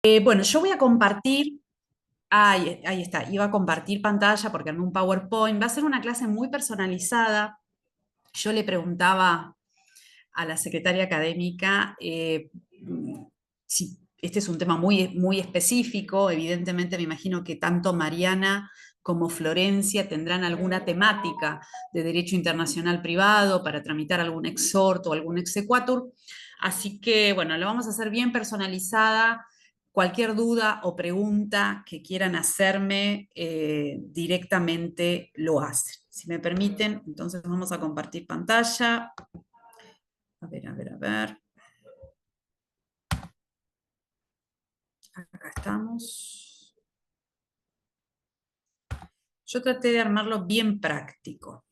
Bueno, yo voy a compartir, ahí está, iba a compartir pantalla porque armé un PowerPoint. Va a ser una clase muy personalizada. Yo le preguntaba a la secretaria académica si este es un tema muy, muy específico. Evidentemente me imagino que tanto Mariana como Florencia tendrán alguna temática de derecho internacional privado para tramitar algún exhorto o algún exequatur. Así que, bueno, lo vamos a hacer bien personalizada. Cualquier duda o pregunta que quieran hacerme directamente lo hacen. Si me permiten, entonces vamos a compartir pantalla. A ver, a ver, a ver. Acá estamos. Yo traté de armarlo bien práctico.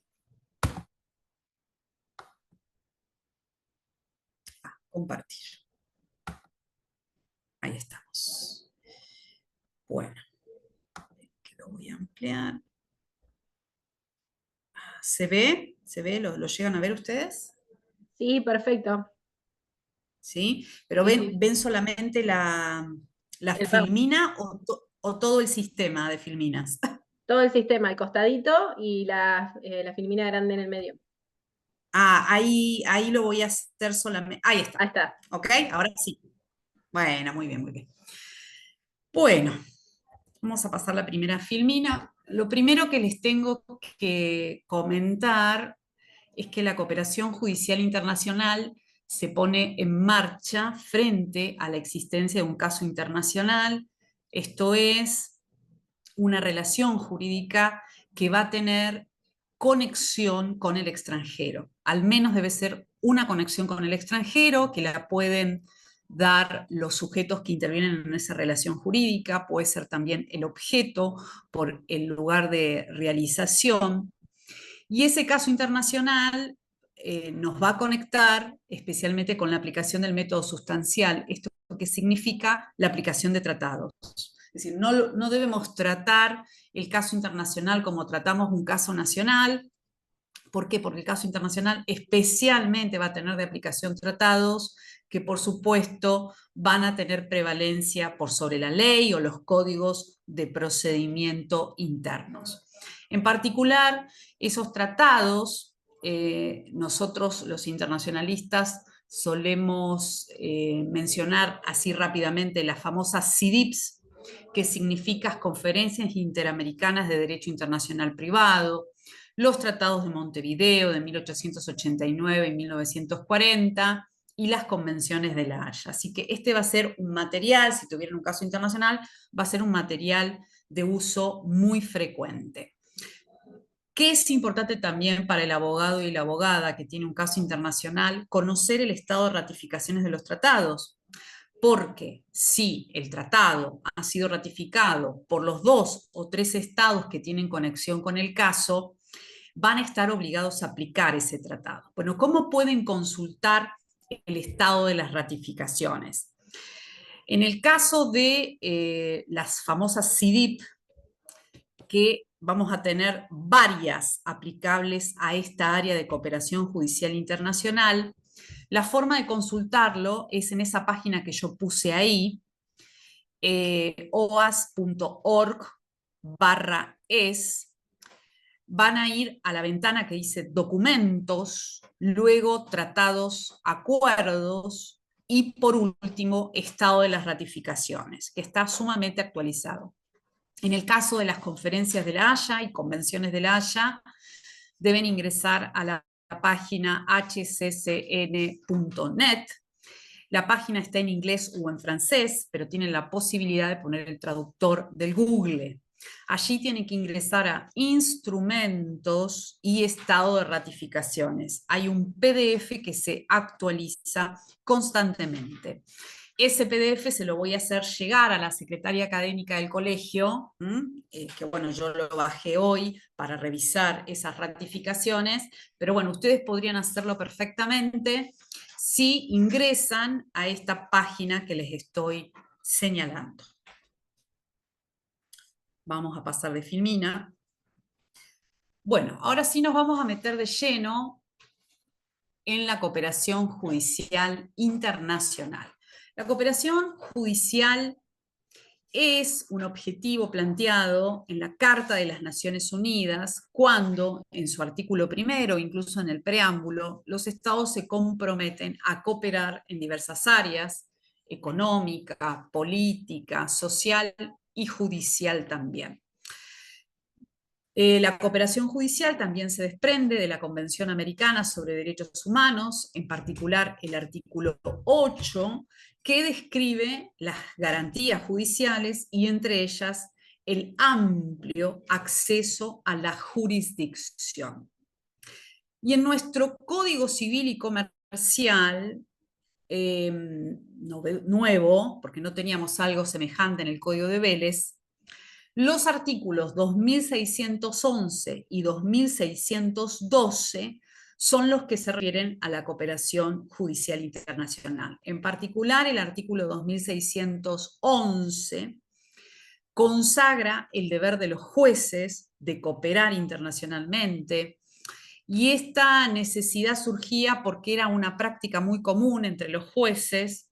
Compartir. Ahí estamos. Bueno, que lo voy a ampliar. ¿Se ve? ¿Se ve? ¿Lo llegan a ver ustedes? Sí, perfecto. ¿Sí? ¿Pero Sí, ven, sí. ven solamente la El PowerPoint. filmina o todo el sistema de filminas? Todo el sistema, el costadito y la filmina grande en el medio. Ahí lo voy a hacer solamente. Ahí está. Ahí está. ¿Ok? Ahora sí. Bueno, muy bien, muy bien. Bueno, vamos a pasar la primera filmina. Lo primero que les tengo que comentar es que la cooperación judicial internacional se pone en marcha frente a la existencia de un caso internacional. Esto es una relación jurídica que va a tener conexión con el extranjero. Al menos debe ser una conexión con el extranjero que la pueden dar los sujetos que intervienen en esa relación jurídica, puede ser también el objeto por el lugar de realización. Y ese caso internacional nos va a conectar especialmente con la aplicación del método sustancial. ¿Esto que significa? La aplicación de tratados. Es decir, no debemos tratar el caso internacional como tratamos un caso nacional. ¿Por qué? Porque el caso internacional especialmente va a tener de aplicación tratados que por supuesto van a tener prevalencia por sobre la ley o los códigos de procedimiento internos. En particular, esos tratados, nosotros los internacionalistas solemos mencionar así rápidamente las famosas CIDIPs, que significan Conferencias Interamericanas de Derecho Internacional Privado, los tratados de Montevideo de 1889 y 1940 y las convenciones de La Haya. Así que este va a ser un material, si tuvieran un caso internacional, va a ser un material de uso muy frecuente. ¿Qué es importante también para el abogado y la abogada que tiene un caso internacional? Conocer el estado de ratificaciones de los tratados, porque si el tratado ha sido ratificado por los 2 o 3 estados que tienen conexión con el caso, van a estar obligados a aplicar ese tratado. Bueno, ¿cómo pueden consultar el estado de las ratificaciones? En el caso de las famosas CIDIP, que vamos a tener varias aplicables a esta área de cooperación judicial internacional, la forma de consultarlo es en esa página que yo puse ahí, oas.org/es. Van a ir a la ventana que dice documentos, luego tratados, acuerdos y por último estado de las ratificaciones, que está sumamente actualizado. En el caso de las conferencias de La Haya y convenciones de La Haya, deben ingresar a la página hccn.net. La página está en inglés o en francés, pero tienen la posibilidad de poner el traductor del Google. Allí tienen que ingresar a instrumentos y estado de ratificaciones. Hay un PDF que se actualiza constantemente. Ese PDF se lo voy a hacer llegar a la secretaria académica del colegio, que bueno, yo lo bajé hoy para revisar esas ratificaciones, pero bueno, ustedes podrían hacerlo perfectamente si ingresan a esta página que les estoy señalando. Vamos a pasar de filmina. Bueno, ahora sí nos vamos a meter de lleno en la cooperación judicial internacional. La cooperación judicial es un objetivo planteado en la Carta de las Naciones Unidas cuando, en su artículo primero, incluso en el preámbulo, los estados se comprometen a cooperar en diversas áreas, económica, política, social y judicial también. La cooperación judicial también se desprende de la Convención Americana sobre Derechos Humanos, en particular el artículo 8, que describe las garantías judiciales y entre ellas el amplio acceso a la jurisdicción. Y en nuestro Código Civil y Comercial, nuevo, porque no teníamos algo semejante en el Código de Vélez, los artículos 2611 y 2612 son los que se refieren a la cooperación judicial internacional. En particular, el artículo 2611 consagra el deber de los jueces de cooperar internacionalmente, y esta necesidad surgía porque era una práctica muy común entre los jueces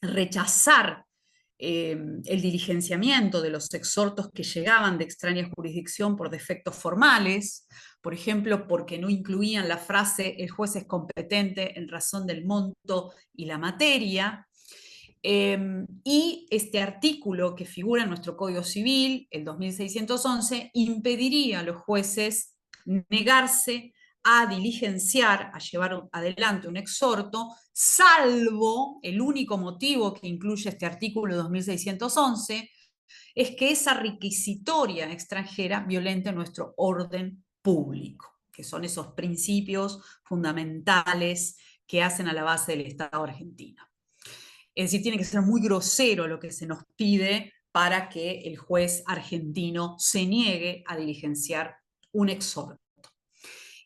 rechazar el diligenciamiento de los exhortos que llegaban de extraña jurisdicción por defectos formales, por ejemplo, porque no incluían la frase el juez es competente en razón del monto y la materia. Y este artículo que figura en nuestro Código Civil, el 2611, impediría a los jueces negarse a diligenciar, a llevar adelante un exhorto, salvo el único motivo que incluye este artículo 2611, es que esa requisitoria extranjera violente nuestro orden público, que son esos principios fundamentales que hacen a la base del Estado argentino. Es decir, tiene que ser muy grosero lo que se nos pide para que el juez argentino se niegue a diligenciar un exhorto.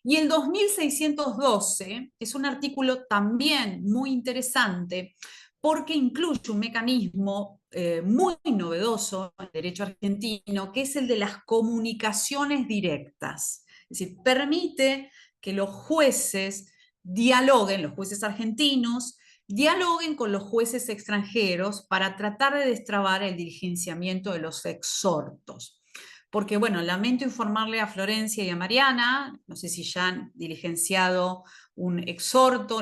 Y el 2612 es un artículo también muy interesante porque incluye un mecanismo muy novedoso en el derecho argentino, que es el de las comunicaciones directas. Es decir, permite que los jueces dialoguen, los jueces argentinos, dialoguen con los jueces extranjeros para tratar de destrabar el diligenciamiento de los exhortos. Porque, bueno, lamento informarle a Florencia y a Mariana, no sé si ya han diligenciado un exhorto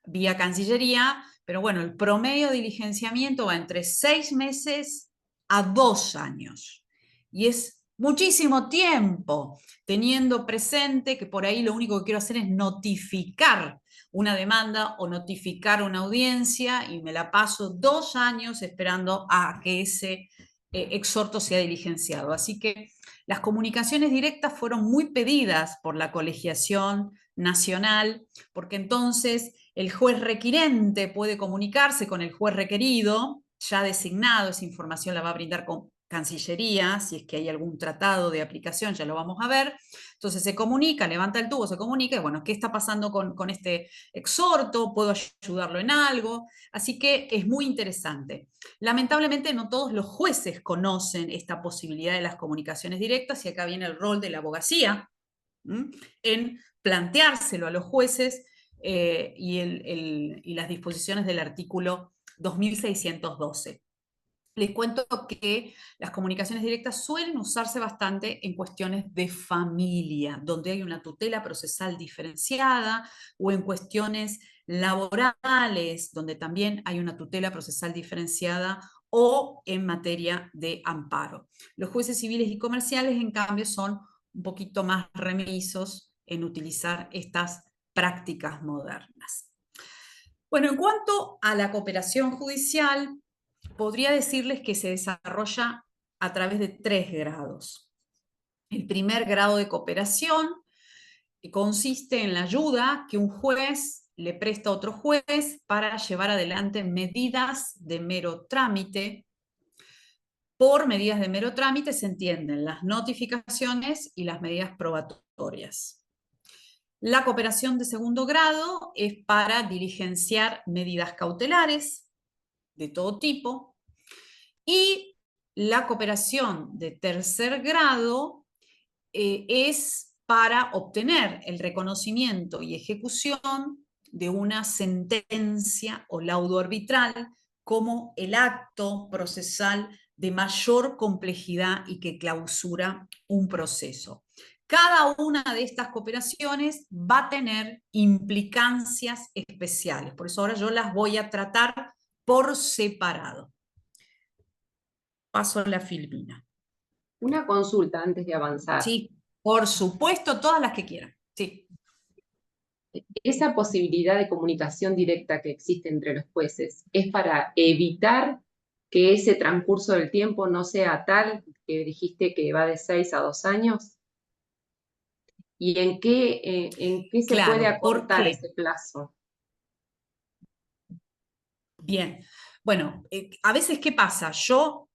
vía Cancillería, pero bueno, el promedio de diligenciamiento va entre 6 meses a 2 años. Y es muchísimo tiempo, teniendo presente que por ahí lo único que quiero hacer es notificar una demanda o notificar una audiencia y me la paso 2 años esperando a que ese exhorto sea diligenciado. Así que las comunicaciones directas fueron muy pedidas por la colegiación nacional, porque entonces el juez requirente puede comunicarse con el juez requerido, ya designado, esa información la va a brindar con Cancillería, si es que hay algún tratado de aplicación, ya lo vamos a ver. Entonces se comunica, levanta el tubo, se comunica, y bueno, ¿qué está pasando con este exhorto? ¿Puedo ayudarlo en algo? Así que es muy interesante. Lamentablemente no todos los jueces conocen esta posibilidad de las comunicaciones directas, y acá viene el rol de la abogacía en planteárselo a los jueces y las disposiciones del artículo 2612. Les cuento que las comunicaciones directas suelen usarse bastante en cuestiones de familia, donde hay una tutela procesal diferenciada, o en cuestiones laborales, donde también hay una tutela procesal diferenciada, o en materia de amparo. Los jueces civiles y comerciales, en cambio, son un poquito más remisos en utilizar estas prácticas modernas. Bueno, en cuanto a la cooperación judicial, podría decirles que se desarrolla a través de 3 grados. El primer grado de cooperación consiste en la ayuda que un juez le presta a otro juez para llevar adelante medidas de mero trámite. Por medidas de mero trámite se entienden las notificaciones y las medidas probatorias. La cooperación de segundo grado es para diligenciar medidas cautelares de todo tipo. Y la cooperación de tercer grado es para obtener el reconocimiento y ejecución de una sentencia o laudo arbitral como el acto procesal de mayor complejidad y que clausura un proceso. Cada una de estas cooperaciones va a tener implicancias especiales, por eso ahora yo las voy a tratar por separado. Paso a la Filipina. Una consulta antes de avanzar. Sí, por supuesto, todas las que quieran. Sí. Esa posibilidad de comunicación directa que existe entre los jueces es para evitar que ese transcurso del tiempo no sea tal que dijiste que va de 6 a 2 años. ¿Y en qué se puede Claro, ¿por acortar qué? ese plazo? Bien, bueno, a veces, ¿qué pasa? Yo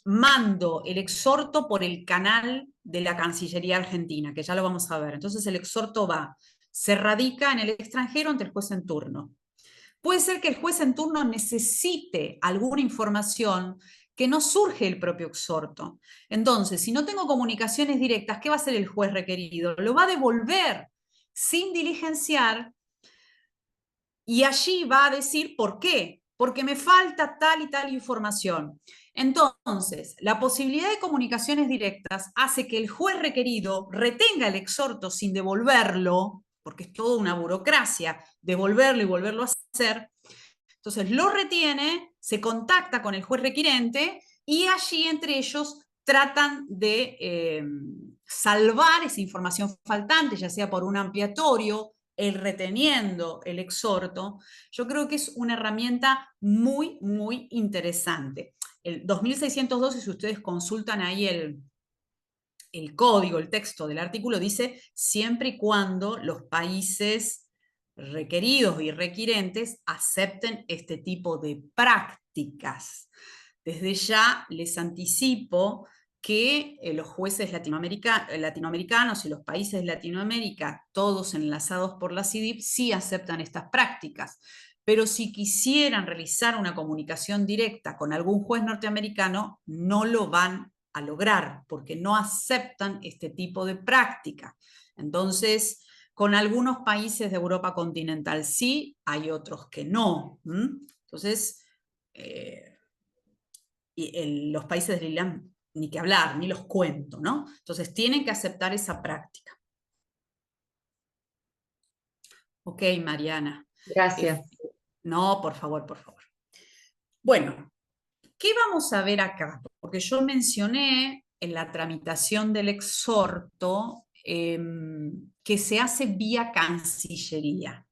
mando el exhorto por el canal de la Cancillería Argentina, que ya lo vamos a ver. Entonces el exhorto va, se radica en el extranjero ante el juez en turno. Puede ser que el juez en turno necesite alguna información que no surge el propio exhorto. Entonces, si no tengo comunicaciones directas, ¿qué va a hacer el juez requerido? Lo va a devolver sin diligenciar y allí va a decir por qué, porque me falta tal y tal información. Entonces, la posibilidad de comunicaciones directas hace que el juez requerido retenga el exhorto sin devolverlo, porque es toda una burocracia, devolverlo y volverlo a hacer. Entonces, lo retiene, se contacta con el juez requirente y allí entre ellos tratan de salvar esa información faltante, ya sea por un ampliatorio, el reteniendo el exhorto. Yo creo que es una herramienta muy, muy interesante. El 2612, si ustedes consultan ahí el código, el texto del artículo, dice siempre y cuando los países requeridos y requirentes acepten este tipo de prácticas. Desde ya les anticipo que los jueces latinoamericanos y los países de Latinoamérica, todos enlazados por la CIDIP, sí aceptan estas prácticas. Pero si quisieran realizar una comunicación directa con algún juez norteamericano, no lo van a lograr porque no aceptan este tipo de práctica. Entonces, con algunos países de Europa continental sí, hay otros que no. Entonces, los países del ILAM ni que hablar, ni los cuento, ¿no? Entonces tienen que aceptar esa práctica. Ok, Mariana. Gracias. No, por favor, por favor. Bueno, ¿qué vamos a ver acá? Porque yo mencioné en la tramitación del exhorto que se hace vía Cancillería.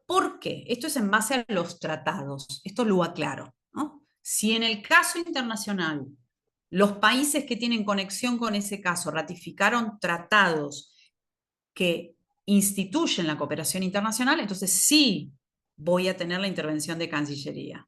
¿Por qué? Esto es en base a los tratados, esto lo aclaro, ¿no? Si en el caso internacional los países que tienen conexión con ese caso ratificaron tratados que instituyen la cooperación internacional, entonces sí voy a tener la intervención de Cancillería.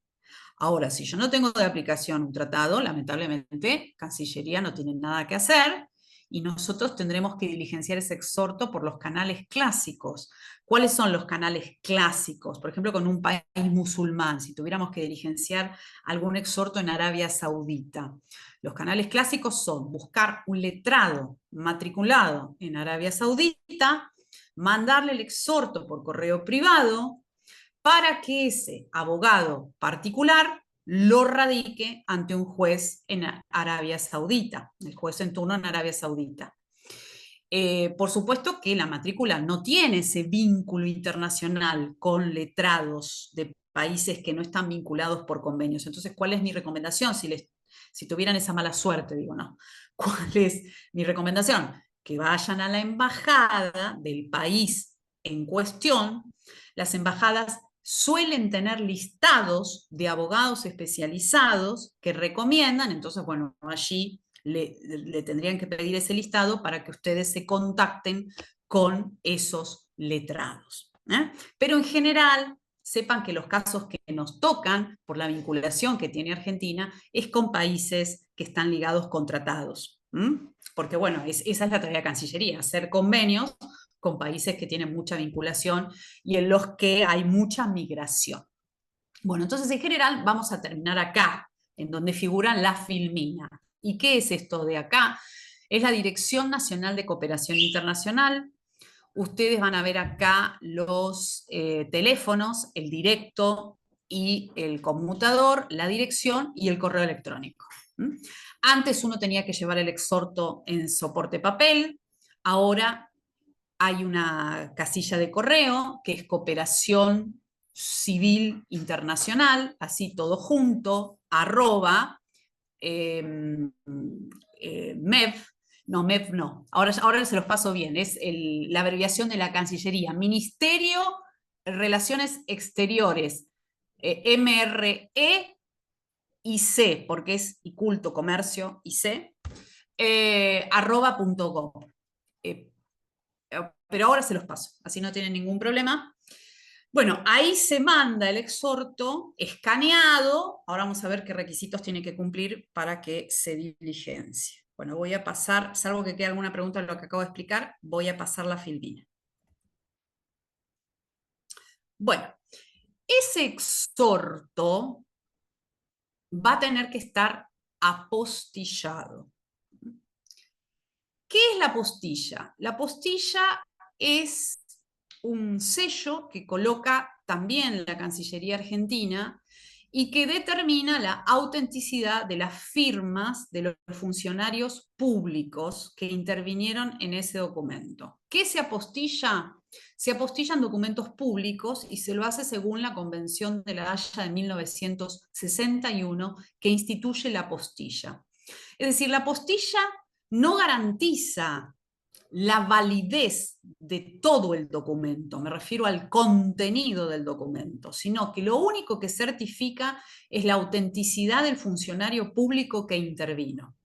Ahora, si yo no tengo de aplicación un tratado, lamentablemente Cancillería no tiene nada que hacer y nosotros tendremos que diligenciar ese exhorto por los canales clásicos. ¿Cuáles son los canales clásicos? Por ejemplo, con un país musulmán, si tuviéramos que diligenciar algún exhorto en Arabia Saudita. Los canales clásicos son buscar un letrado matriculado en Arabia Saudita, mandarle el exhorto por correo privado, para que ese abogado particular lo radique ante un juez en Arabia Saudita, el juez en turno en Arabia Saudita. Por supuesto que la matrícula no tiene ese vínculo internacional con letrados de países que no están vinculados por convenios. Entonces, ¿cuál es mi recomendación? Si tuvieran esa mala suerte, digo, no. ¿Cuál es mi recomendación? Que vayan a la embajada del país en cuestión. Las embajadas suelen tener listados de abogados especializados que recomiendan, entonces, bueno, allí le tendrían que pedir ese listado para que ustedes se contacten con esos letrados. Pero en general, sepan que los casos que nos tocan por la vinculación que tiene Argentina es con países que están ligados con tratados. Porque bueno, esa es la tarea de Cancillería, hacer convenios con países que tienen mucha vinculación y en los que hay mucha migración. Bueno, entonces en general vamos a terminar acá, en donde figura la Filmina. ¿Y qué es esto de acá? Es la Dirección Nacional de Cooperación Internacional. Ustedes van a ver acá los teléfonos, el directo y el conmutador, la dirección y el correo electrónico. Antes uno tenía que llevar el exhorto en soporte papel, ahora hay una casilla de correo que es Cooperación Civil Internacional, así todo junto, @MEV, no, MEV no, ahora se los paso bien, es la abreviación de la Cancillería, Ministerio de Relaciones Exteriores, MRE IC, porque es y culto, comercio, IC, @.gov. Pero ahora se los paso, así no tienen ningún problema. Bueno, ahí se manda el exhorto escaneado. Ahora vamos a ver qué requisitos tiene que cumplir para que se diligencie. Bueno, voy a pasar, salvo que quede alguna pregunta de lo que acabo de explicar, voy a pasar la filmina. Bueno, ese exhorto va a tener que estar apostillado. ¿Qué es la apostilla? La apostilla es un sello que coloca también la Cancillería Argentina y que determina la autenticidad de las firmas de los funcionarios públicos que intervinieron en ese documento. ¿Qué se apostilla? Se apostillan documentos públicos y se lo hace según la Convención de La Haya de 1961 que instituye la apostilla. Es decir, la apostilla no garantiza la validez de todo el documento, me refiero al contenido del documento, sino que lo único que certifica es la autenticidad del funcionario público que intervino.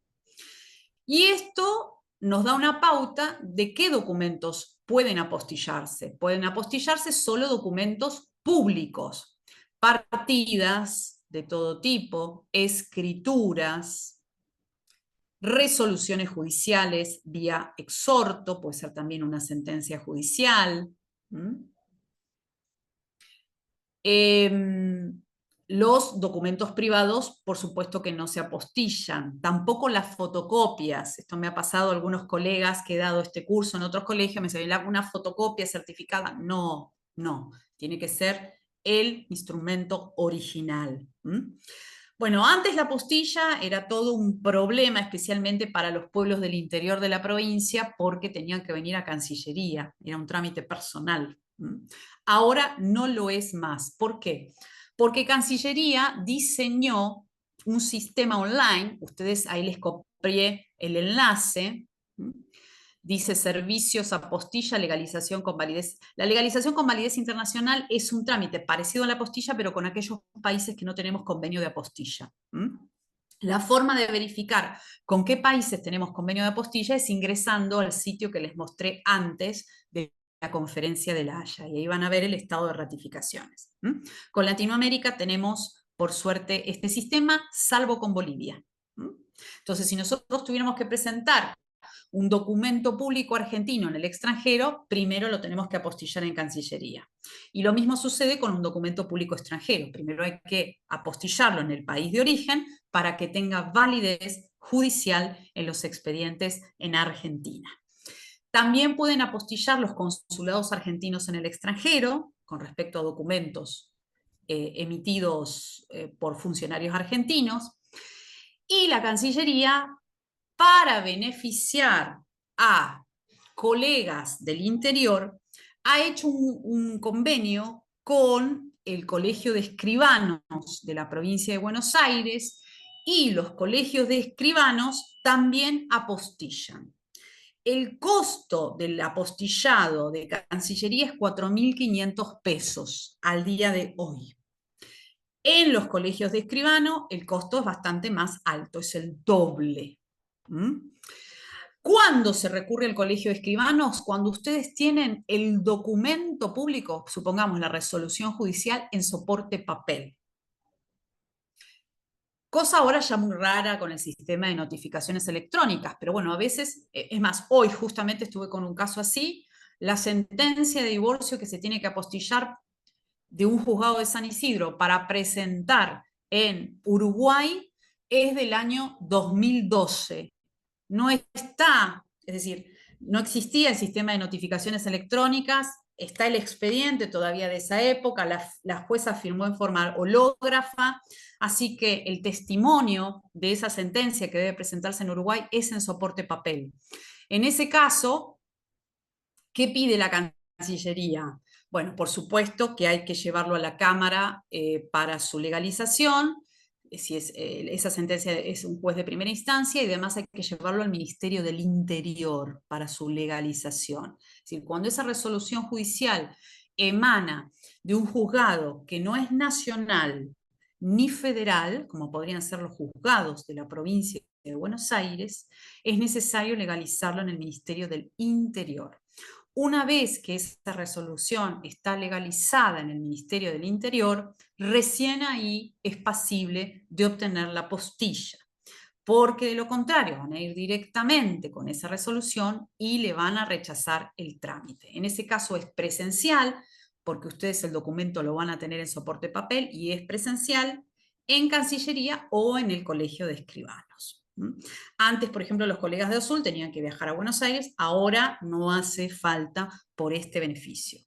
Y esto nos da una pauta de qué documentos pueden apostillarse. Pueden apostillarse solo documentos públicos, partidas de todo tipo, escrituras, resoluciones judiciales vía exhorto, puede ser también una sentencia judicial. Los documentos privados, por supuesto que no se apostillan, tampoco las fotocopias. Esto me ha pasado a algunos colegas que he dado este curso en otros colegios, me dicen, ¿una fotocopia certificada? No, no, tiene que ser el instrumento original. Bueno, antes la apostilla era todo un problema, especialmente para los pueblos del interior de la provincia, porque tenían que venir a Cancillería, era un trámite personal. Ahora no lo es más. ¿Por qué? Porque Cancillería diseñó un sistema online, ustedes ahí les copié el enlace, dice servicios, apostilla, legalización con validez. La legalización con validez internacional es un trámite parecido a la apostilla, pero con aquellos países que no tenemos convenio de apostilla. La forma de verificar con qué países tenemos convenio de apostilla es ingresando al sitio que les mostré antes de la conferencia de La Haya, y ahí van a ver el estado de ratificaciones. Con Latinoamérica tenemos, por suerte, este sistema, salvo con Bolivia. Entonces, si nosotros tuviéramos que presentar un documento público argentino en el extranjero, primero lo tenemos que apostillar en Cancillería. Y lo mismo sucede con un documento público extranjero. Primero hay que apostillarlo en el país de origen para que tenga validez judicial en los expedientes en Argentina. También pueden apostillar los consulados argentinos en el extranjero con respecto a documentos emitidos por funcionarios argentinos. Y la Cancillería, para beneficiar a colegas del interior, ha hecho un convenio con el Colegio de Escribanos de la provincia de Buenos Aires, y los colegios de escribanos también apostillan. El costo del apostillado de Cancillería es 4.500 pesos al día de hoy. En los colegios de escribano el costo es bastante más alto, es el doble. ¿Cuándo se recurre al colegio de escribanos? Cuando ustedes tienen el documento público, supongamos la resolución judicial, en soporte papel. Cosa ahora ya muy rara con el sistema de notificaciones electrónicas, pero bueno, a veces, es más, hoy justamente estuve con un caso así, la sentencia de divorcio que se tiene que apostillar de un juzgado de San Isidro para presentar en Uruguay es del año 2012. No está, es decir, no existía el sistema de notificaciones electrónicas está el expediente todavía de esa época, la jueza firmó en forma hológrafa, así que el testimonio de esa sentencia que debe presentarse en Uruguay es en soporte papel. En ese caso, ¿qué pide la Cancillería? Bueno, por supuesto que hay que llevarlo a la Cámara para su legalización, si esa sentencia es un juez de primera instancia, y además hay que llevarlo al Ministerio del Interior para su legalización. Es decir, cuando esa resolución judicial emana de un juzgado que no es nacional ni federal, como podrían ser los juzgados de la provincia de Buenos Aires, es necesario legalizarlo en el Ministerio del Interior. Una vez que esa resolución está legalizada en el Ministerio del Interior, recién ahí es pasible de obtener la postilla, porque de lo contrario van a ir directamente con esa resolución y le van a rechazar el trámite. En ese caso es presencial, porque ustedes el documento lo van a tener en soporte papel, y es presencial en Cancillería o en el Colegio de Escribanos. Antes, por ejemplo, los colegas de Azul tenían que viajar a Buenos Aires, ahora no hace falta por este beneficio.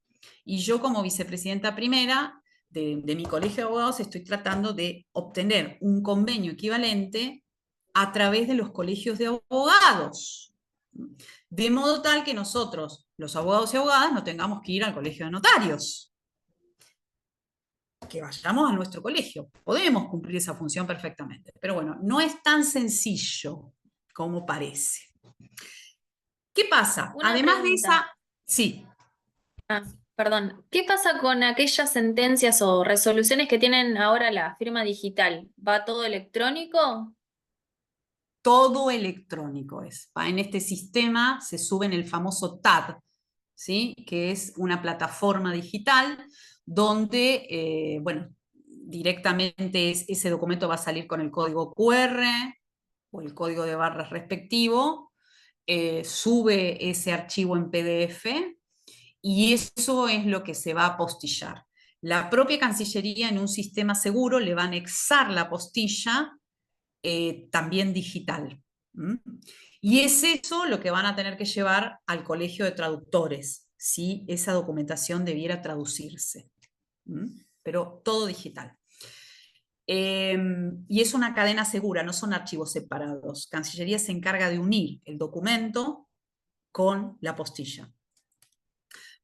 Y yo, como vicepresidenta primera de mi colegio de abogados, estoy tratando de obtener un convenio equivalente a través de los colegios de abogados, de modo tal que nosotros, los abogados y abogadas, no tengamos que ir al colegio de notarios, que vayamos a nuestro colegio. Podemos cumplir esa función perfectamente, pero bueno, no es tan sencillo como parece. ¿Qué pasa? Una Además de pregunta. esa... Sí. Perdón. ¿Qué pasa con aquellas sentencias o resoluciones que tienen ahora la firma digital? ¿Va todo electrónico? Todo electrónico es. En este sistema se sube en el famoso TAD, ¿sí? Que es una plataforma digital donde, bueno, directamente ese documento va a salir con el código QR o el código de barras respectivo, sube ese archivo en PDF y eso es lo que se va a apostillar. La propia Cancillería en un sistema seguro le va a anexar la apostilla también digital. Y es eso lo que van a tener que llevar al Colegio de Traductores, si esa documentación debiera traducirse. Pero todo digital. Y es una cadena segura, no son archivos separados. Cancillería se encarga de unir el documento con la apostilla.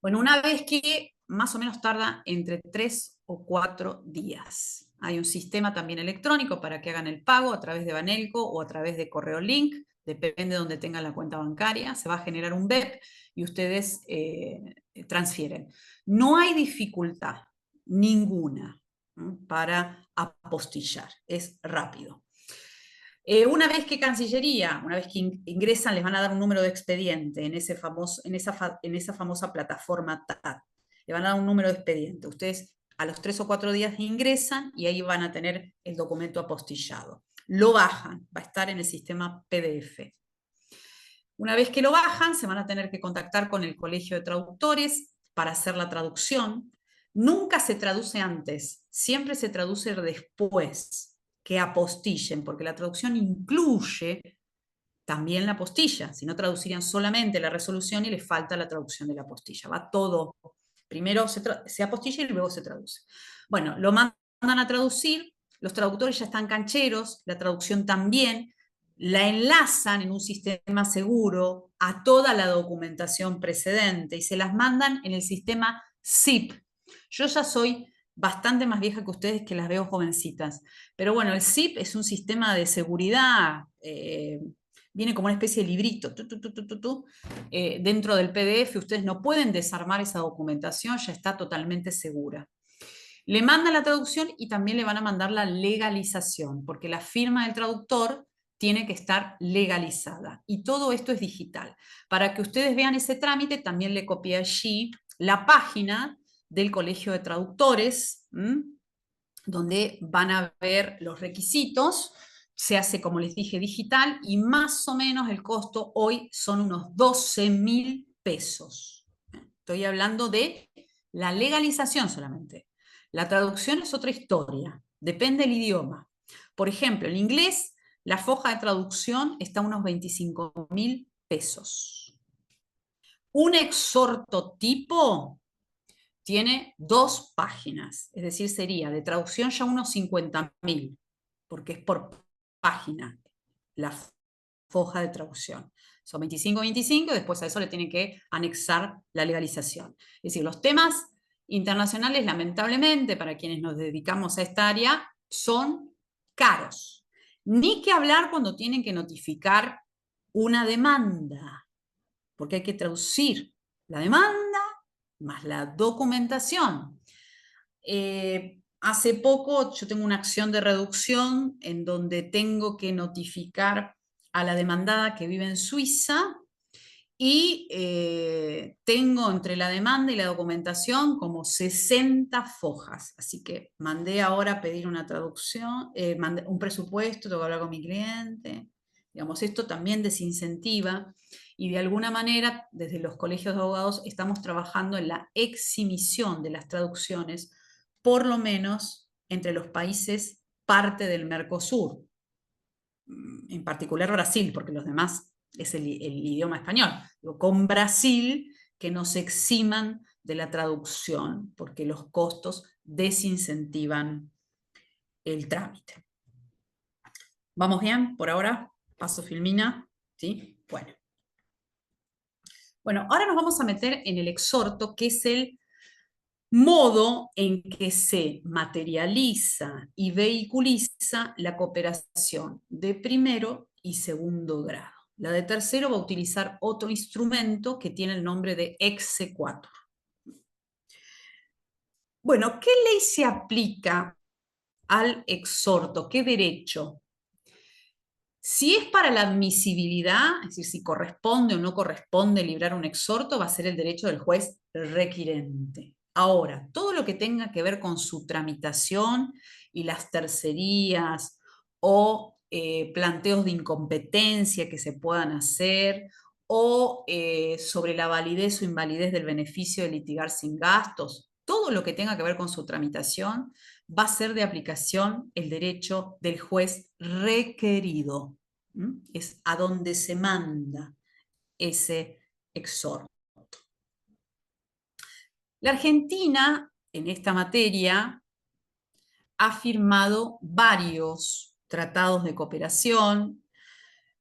Bueno, una vez que más o menos tarda entre 3 o 4 días. Hay un sistema también electrónico para que hagan el pago a través de Banelco o a través de correo link, depende de donde tengan la cuenta bancaria, se va a generar un BEP y ustedes transfieren. No hay dificultad ninguna para apostillar, es rápido. Una vez que Cancillería, una vez que ingresan, les van a dar un número de expediente en esa famosa plataforma TAD. Le van a dar un número de expediente. Ustedes a los 3 o 4 días ingresan y ahí van a tener el documento apostillado. Lo bajan, va a estar en el sistema PDF. Una vez que lo bajan, se van a tener que contactar con el Colegio de Traductores para hacer la traducción. Nunca se traduce antes, siempre se traduce después que apostillen, porque la traducción incluye también la apostilla, si no traducirían solamente la resolución y les falta la traducción de la apostilla. Va todo, primero se apostilla y luego se traduce. Bueno, lo mandan a traducir, los traductores ya están cancheros, la traducción también, la enlazan en un sistema seguro a toda la documentación precedente y se las mandan en el sistema ZIP. Yo ya soy bastante más vieja que ustedes, que las veo jovencitas, pero bueno, el ZIP es un sistema de seguridad, viene como una especie de librito, dentro del PDF, ustedes no pueden desarmar esa documentación, ya está totalmente segura. Le mandan la traducción y también le van a mandar la legalización, porque la firma del traductor tiene que estar legalizada. Y todo esto es digital. Para que ustedes vean ese trámite, también le copié allí la página del Colegio de Traductores, donde van a ver los requisitos. Se hace, como les dije, digital y más o menos el costo hoy son unos 12.000 pesos. Estoy hablando de la legalización solamente. La traducción es otra historia, depende del idioma. Por ejemplo, en inglés, la foja de traducción está a unos 25.000 pesos. Un exhorto tipo tiene 2 páginas, es decir, sería de traducción ya unos 50.000, porque es por página la foja de traducción. Son 25, después a eso le tienen que anexar la legalización. Es decir, los temas internacionales, lamentablemente, para quienes nos dedicamos a esta área, son caros. Ni que hablar cuando tienen que notificar una demanda, porque hay que traducir la demanda más la documentación. Hace poco yo tengo una acción de reducción en donde tengo que notificar a la demandada que vive en Suiza y tengo entre la demanda y la documentación como 60 fojas. Así que mandé ahora a pedir una traducción, mandé un presupuesto, tengo que hablar con mi cliente. Digamos, esto también desincentiva y de alguna manera desde los colegios de abogados estamos trabajando en la exhibición de las traducciones, por lo menos entre los países parte del Mercosur, en particular Brasil, porque los demás es el idioma español. Con Brasil, que nos eximan de la traducción, porque los costos desincentivan el trámite. ¿Vamos bien por ahora? Paso Filmina. ¿Sí? Bueno, ahora nos vamos a meter en el exhorto, que es el modo en que se materializa y vehiculiza la cooperación de primero y segundo grado. La de tercero va a utilizar otro instrumento que tiene el nombre de exequatur. Bueno, ¿qué ley se aplica al exhorto? ¿Qué derecho? Si es para la admisibilidad, es decir, si corresponde o no corresponde librar un exhorto, va a ser el derecho del juez requirente. Ahora, todo lo que tenga que ver con su tramitación y las tercerías o planteos de incompetencia que se puedan hacer o sobre la validez o invalidez del beneficio de litigar sin gastos, todo lo que tenga que ver con su tramitación va a ser de aplicación el derecho del juez requerido. Es a donde se manda ese exhorto. La Argentina, en esta materia, ha firmado varios tratados de cooperación.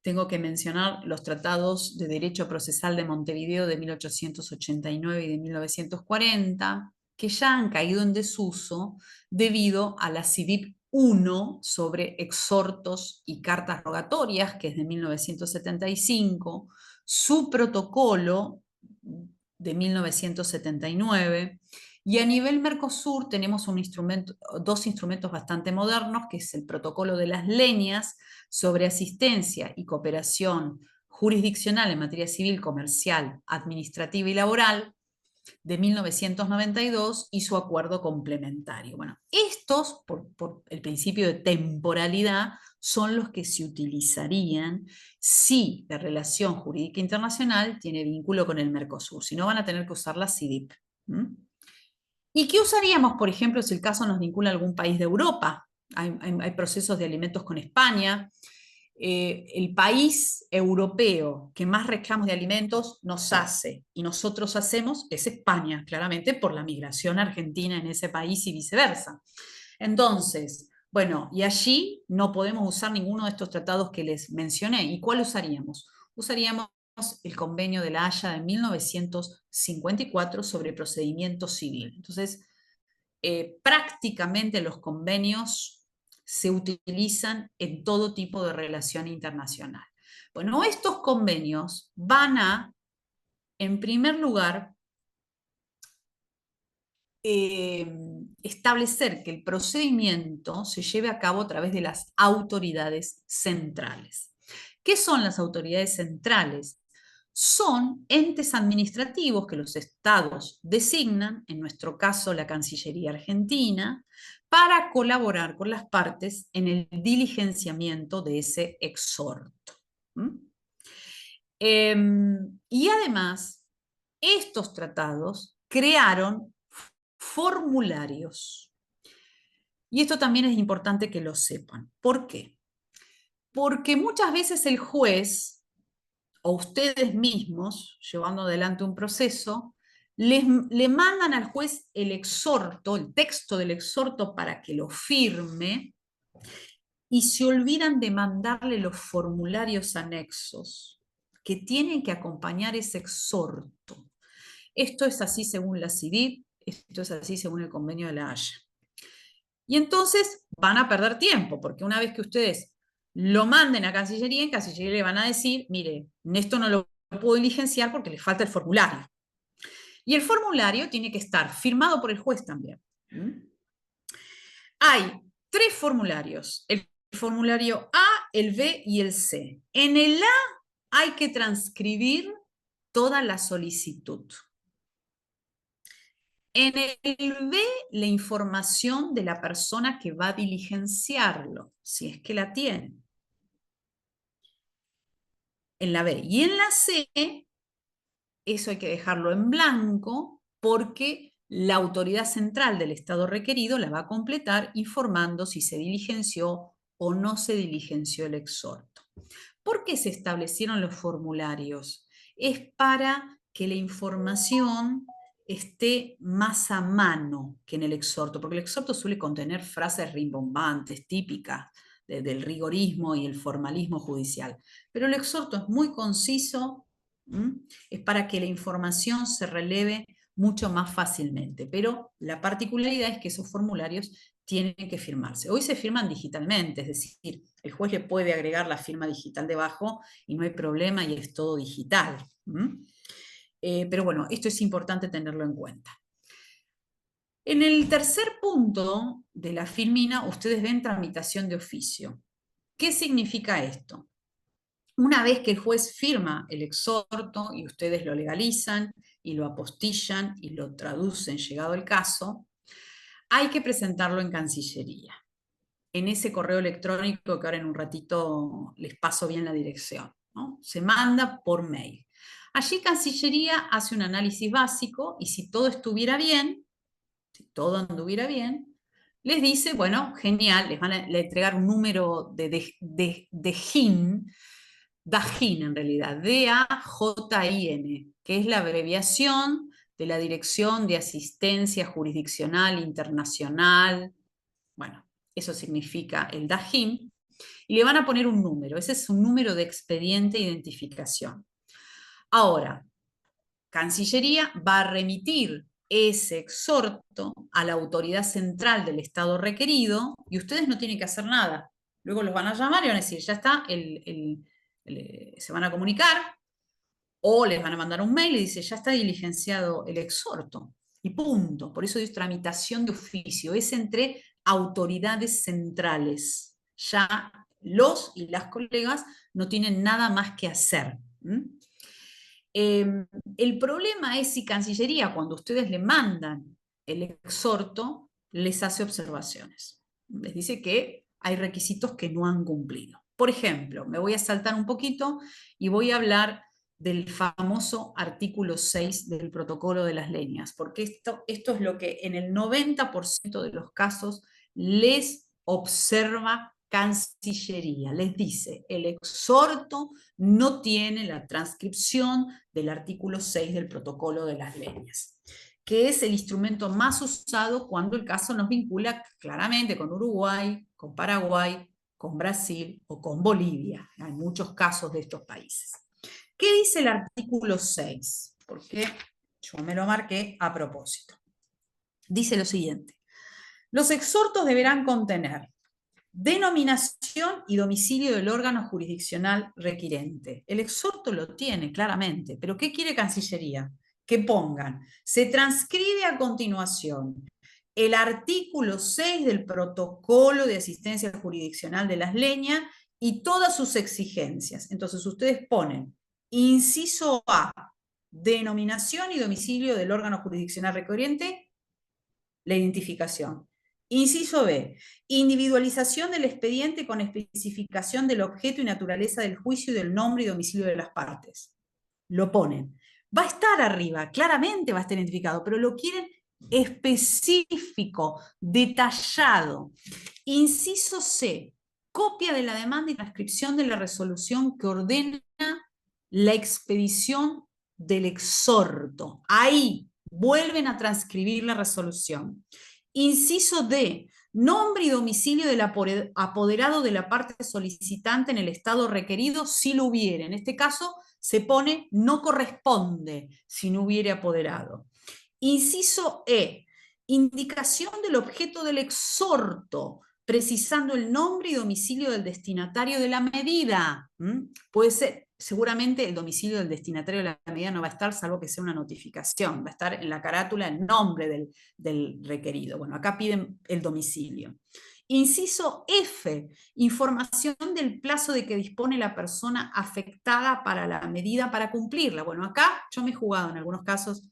Tengo que mencionar los tratados de Derecho Procesal de Montevideo de 1889 y de 1940, que ya han caído en desuso debido a la CIDIP 1 sobre exhortos y cartas rogatorias, que es de 1975, su protocolo de 1979, y a nivel Mercosur tenemos dos instrumentos bastante modernos, que es el protocolo de las leñas sobre asistencia y cooperación jurisdiccional en materia civil, comercial, administrativa y laboral, de 1992 y su acuerdo complementario. Bueno, estos, por el principio de temporalidad, son los que se utilizarían si la relación jurídica internacional tiene vínculo con el Mercosur, si no van a tener que usar la CIDIP. ¿Y qué usaríamos, por ejemplo, si el caso nos vincula a algún país de Europa? Hay procesos de alimentos con España. El país europeo que más reclamos de alimentos nos hace y nosotros hacemos es España, claramente por la migración argentina en ese país y viceversa. Entonces, bueno, y allí no podemos usar ninguno de estos tratados que les mencioné. ¿Y cuál usaríamos? Usaríamos el convenio de La Haya de 1954 sobre procedimiento civil. Entonces, prácticamente los convenios se utilizan en todo tipo de relación internacional. Bueno, estos convenios van a, en primer lugar, establecer que el procedimiento se lleve a cabo a través de las autoridades centrales. ¿Qué son las autoridades centrales? Son entes administrativos que los estados designan, en nuestro caso la Cancillería Argentina, para colaborar con las partes en el diligenciamiento de ese exhorto. Y además, estos tratados crearon formularios. Y esto también es importante que lo sepan. ¿Por qué? Porque muchas veces el juez o ustedes mismos, llevando adelante un proceso, le mandan al juez el exhorto, el texto del exhorto para que lo firme, y se olvidan de mandarle los formularios anexos que tienen que acompañar ese exhorto. Esto es así según la CIDID, esto es así según el convenio de La Haya. Y entonces van a perder tiempo, porque una vez que ustedes lo manden a Cancillería, en Cancillería le van a decir, mire, esto no lo puedo diligenciar porque le falta el formulario. Y el formulario tiene que estar firmado por el juez también. Hay 3 formularios, el formulario A, el B y el C. En el A hay que transcribir toda la solicitud. En el B, la información de la persona que va a diligenciarlo, si es que la tiene. En la B. Y en la C, eso hay que dejarlo en blanco porque la autoridad central del Estado requerido la va a completar informando si se diligenció o no se diligenció el exhorto. ¿Por qué se establecieron los formularios? Es para que la información esté más a mano que en el exhorto, porque el exhorto suele contener frases rimbombantes, típicas del rigorismo y el formalismo judicial. Pero el exhorto es muy conciso, es para que la información se releve mucho más fácilmente, pero la particularidad es que esos formularios tienen que firmarse. Hoy se firman digitalmente, es decir, el juez le puede agregar la firma digital debajo y no hay problema y es todo digital. Pero bueno, esto es importante tenerlo en cuenta. En el tercer punto de la filmina, ustedes ven tramitación de oficio. ¿Qué significa esto? Una vez que el juez firma el exhorto y ustedes lo legalizan y lo apostillan y lo traducen llegado el caso, hay que presentarlo en Cancillería. En ese correo electrónico que ahora en un ratito les paso bien la dirección, ¿no? Se manda por mail. Allí Cancillería hace un análisis básico y si todo estuviera bien, si todo anduviera bien, les dice, bueno, genial, les van a entregar un número de DAJIN, DAJIN en realidad, DAJIN, que es la abreviación de la Dirección de Asistencia Jurisdiccional Internacional. Bueno, eso significa el DAJIN, y le van a poner un número. Ese es un número de expediente de identificación. Ahora, Cancillería va a remitir ese exhorto a la autoridad central del Estado requerido y ustedes no tienen que hacer nada. Luego los van a llamar y van a decir, ya está, se van a comunicar o les van a mandar un mail y dice, ya está diligenciado el exhorto. Y punto. Por eso es tramitación de oficio. Es entre autoridades centrales. Ya los y las colegas no tienen nada más que hacer. El problema es si Cancillería, cuando ustedes le mandan el exhorto, les hace observaciones. Les dice que hay requisitos que no han cumplido. Por ejemplo, me voy a saltar un poquito y voy a hablar del famoso artículo 6 del protocolo de las leñas, porque esto es lo que en el 90% de los casos les observa Cancillería. Les dice, el exhorto no tiene la transcripción del artículo 6 del protocolo de las leñas, que es el instrumento más usado cuando el caso nos vincula claramente con Uruguay, con Paraguay, con Brasil o con Bolivia. Hay muchos casos de estos países. ¿Qué dice el artículo 6? Porque yo me lo marqué a propósito. Dice lo siguiente. Los exhortos deberán contener denominación y domicilio del órgano jurisdiccional requirente. El exhorto lo tiene claramente, pero ¿qué quiere Cancillería? Que pongan, se transcribe a continuación el artículo 6 del protocolo de asistencia jurisdiccional de las leñas y todas sus exigencias. Entonces ustedes ponen inciso A, denominación y domicilio del órgano jurisdiccional requirente, la identificación. Inciso B, individualización del expediente con especificación del objeto y naturaleza del juicio y del nombre y domicilio de las partes. Lo ponen. Va a estar arriba, claramente va a estar identificado, pero lo quieren específico, detallado. Inciso C, copia de la demanda y transcripción de la resolución que ordena la expedición del exhorto. Ahí vuelven a transcribir la resolución. Inciso D, nombre y domicilio del apoderado de la parte solicitante en el estado requerido si lo hubiere. En este caso se pone no corresponde si no hubiere apoderado. Inciso E, indicación del objeto del exhorto, precisando el nombre y domicilio del destinatario de la medida. Puede ser, seguramente el domicilio del destinatario de la medida no va a estar, salvo que sea una notificación, va a estar en la carátula el nombre del requerido. Bueno, acá piden el domicilio. Inciso F, información del plazo de que dispone la persona afectada para la medida para cumplirla. Bueno, acá yo me he jugado en algunos casos,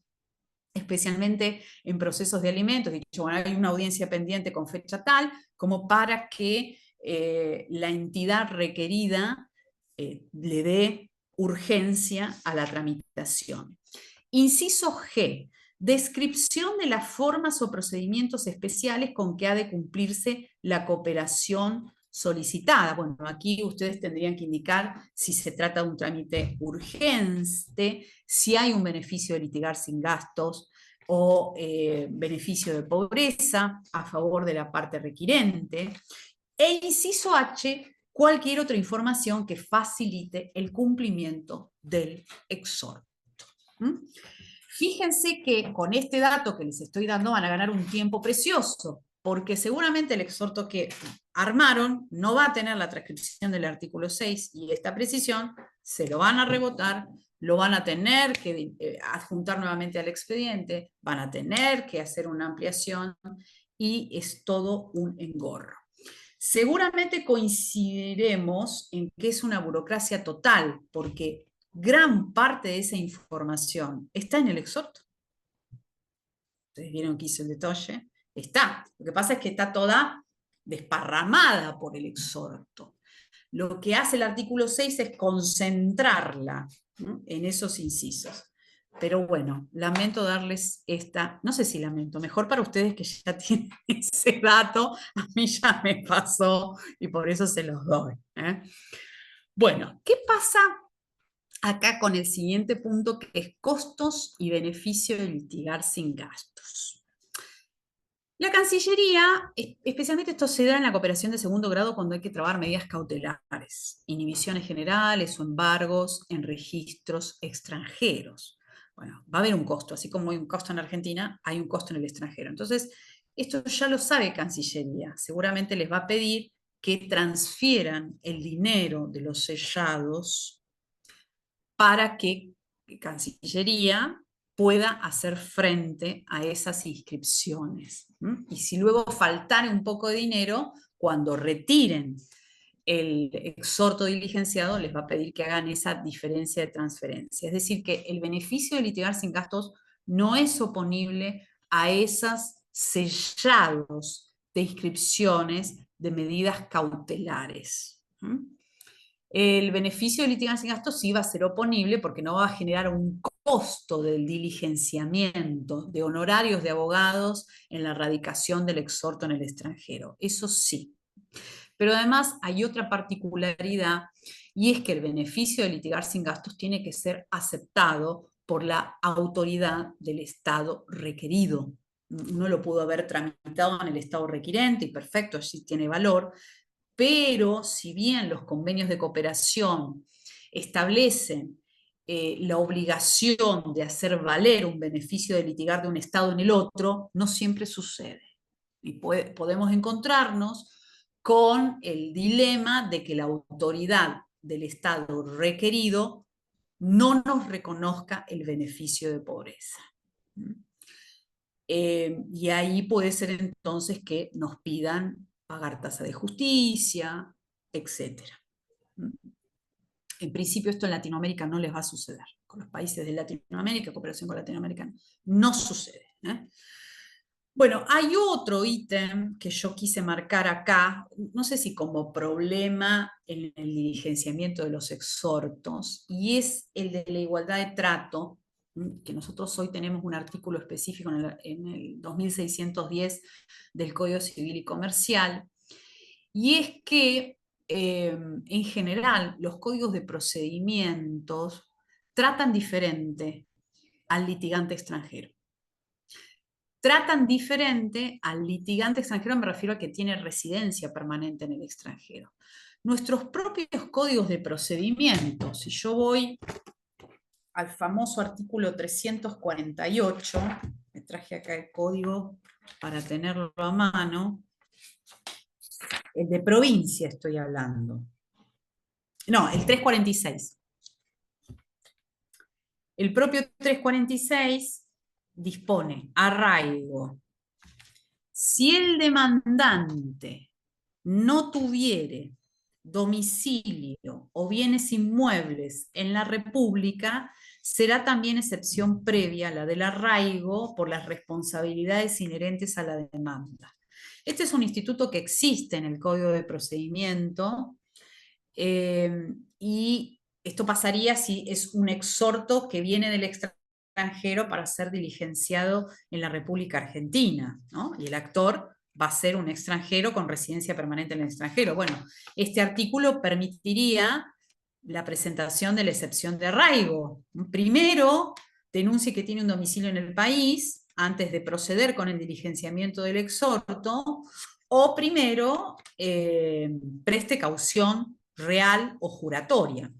especialmente en procesos de alimentos, dicho, bueno, hay una audiencia pendiente con fecha tal, como para que la entidad requerida le dé urgencia a la tramitación. Inciso G, descripción de las formas o procedimientos especiales con que ha de cumplirse la cooperación solicitada. Bueno, aquí ustedes tendrían que indicar si se trata de un trámite urgente, si hay un beneficio de litigar sin gastos o beneficio de pobreza a favor de la parte requirente. E inciso H, cualquier otra información que facilite el cumplimiento del exhorto. Fíjense que con este dato que les estoy dando van a ganar un tiempo precioso, porque seguramente el exhorto que armaron no va a tener la transcripción del artículo 6 y esta precisión se lo van a rebotar, lo van a tener que adjuntar nuevamente al expediente, van a tener que hacer una ampliación y es todo un engorro. Seguramente coincidiremos en que es una burocracia total, porque gran parte de esa información está en el exhorto. Ustedes vieron que hice el detalle. Está. Lo que pasa es que está toda desparramada por el exhorto. Lo que hace el artículo 6 es concentrarla, ¿no?, en esos incisos. Pero bueno, lamento darles esta, no sé si lamento, mejor para ustedes que ya tienen ese dato, a mí ya me pasó y por eso se los doy. Bueno, ¿qué pasa acá con el siguiente punto, que es costos y beneficio de litigar sin gastos? La Cancillería, especialmente esto se da en la cooperación de segundo grado cuando hay que trabar medidas cautelares, inhibiciones generales o embargos en registros extranjeros. Bueno, va a haber un costo, así como hay un costo en Argentina, hay un costo en el extranjero. Entonces, esto ya lo sabe Cancillería. Seguramente les va a pedir que transfieran el dinero de los sellados para que Cancillería pueda hacer frente a esas inscripciones. Y si luego faltara un poco de dinero, cuando retiren el exhorto diligenciado, les va a pedir que hagan esa diferencia de transferencia. Es decir, que el beneficio de litigar sin gastos no es oponible a esos sellados de inscripciones de medidas cautelares. El beneficio de litigar sin gastos sí va a ser oponible porque no va a generar un costo del diligenciamiento, de honorarios de abogados en la radicación del exhorto en el extranjero. Eso sí. Pero además hay otra particularidad, y es que el beneficio de litigar sin gastos tiene que ser aceptado por la autoridad del Estado requerido. Uno lo pudo haber tramitado en el Estado requirente y perfecto, allí tiene valor, pero si bien los convenios de cooperación establecen la obligación de hacer valer un beneficio de litigar de un Estado en el otro, no siempre sucede. Y podemos encontrarnos con el dilema de que la autoridad del Estado requerido no nos reconozca el beneficio de pobreza. Y ahí puede ser entonces que nos pidan pagar tasa de justicia, etc. En principio esto en Latinoamérica no les va a suceder. Con los países de Latinoamérica, cooperación con Latinoamérica, no sucede. Bueno, hay otro ítem que yo quise marcar acá, no sé si como problema en el diligenciamiento de los exhortos, y es el de la igualdad de trato, que nosotros hoy tenemos un artículo específico en el 2610 del Código Civil y Comercial, y es que en general los códigos de procedimientos tratan diferente al litigante extranjero. tratan diferente al litigante extranjero, me refiero a que tiene residencia permanente en el extranjero. Nuestros propios códigos de procedimiento, si yo voy al famoso artículo 348, me traje acá el código para tenerlo a mano, el de provincia estoy hablando. No, el 346. El propio 346 dispone arraigo. Si el demandante no tuviere domicilio o bienes inmuebles en la República, será también excepción previa a la del arraigo por las responsabilidades inherentes a la demanda. Este es un instituto que existe en el Código de Procedimiento y esto pasaría si es un exhorto que viene del extranjero para ser diligenciado en la República Argentina, ¿no? Y el actor va a ser un extranjero con residencia permanente en el extranjero. Bueno, este artículo permitiría la presentación de la excepción de arraigo. Primero, denuncie que tiene un domicilio en el país antes de proceder con el diligenciamiento del exhorto, o primero, preste caución real o juratoria.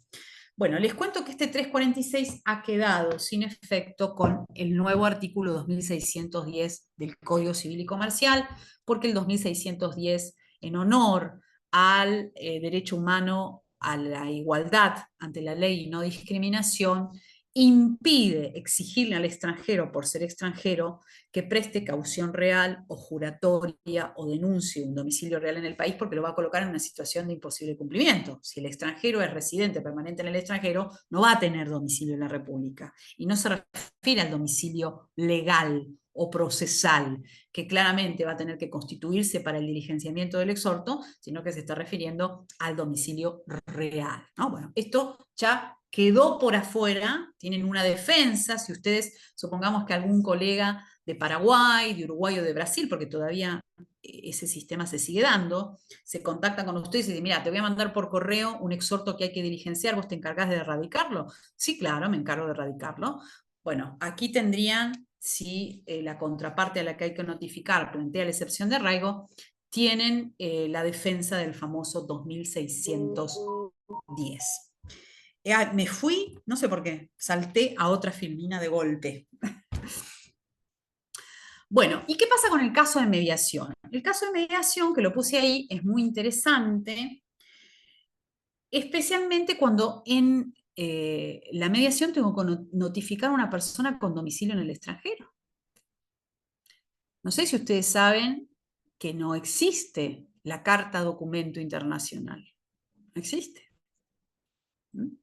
Bueno, les cuento que este 346 ha quedado sin efecto con el nuevo artículo 2610 del Código Civil y Comercial, porque el 2610, en honor al derecho humano a la igualdad ante la ley y no discriminación, impide exigirle al extranjero, por ser extranjero, que preste caución real o juratoria o denuncie un domicilio real en el país, porque lo va a colocar en una situación de imposible cumplimiento. Si el extranjero es residente permanente en el extranjero, no va a tener domicilio en la República. Y no se refiere al domicilio legal o procesal, que claramente va a tener que constituirse para el diligenciamiento del exhorto, sino que se está refiriendo al domicilio real, ¿no? Bueno, esto ya quedó por afuera, tienen una defensa, si ustedes, supongamos que algún colega de Paraguay, de Uruguay o de Brasil, porque todavía ese sistema se sigue dando, se contactan con ustedes y dicen, mira, te voy a mandar por correo un exhorto que hay que diligenciar, ¿vos te encargás de erradicarlo? Sí, claro, me encargo de erradicarlo. Bueno, aquí tendrían, si la contraparte a la que hay que notificar plantea la excepción de arraigo, tienen la defensa del famoso 2610. Me fui, no sé por qué, salté a otra filmina de golpe. Bueno, ¿y qué pasa con el caso de mediación? El caso de mediación, que lo puse ahí, es muy interesante, especialmente cuando en la mediación tengo que notificar a una persona con domicilio en el extranjero. No sé si ustedes saben que no existe la carta documento internacional. No existe. ¿Mm?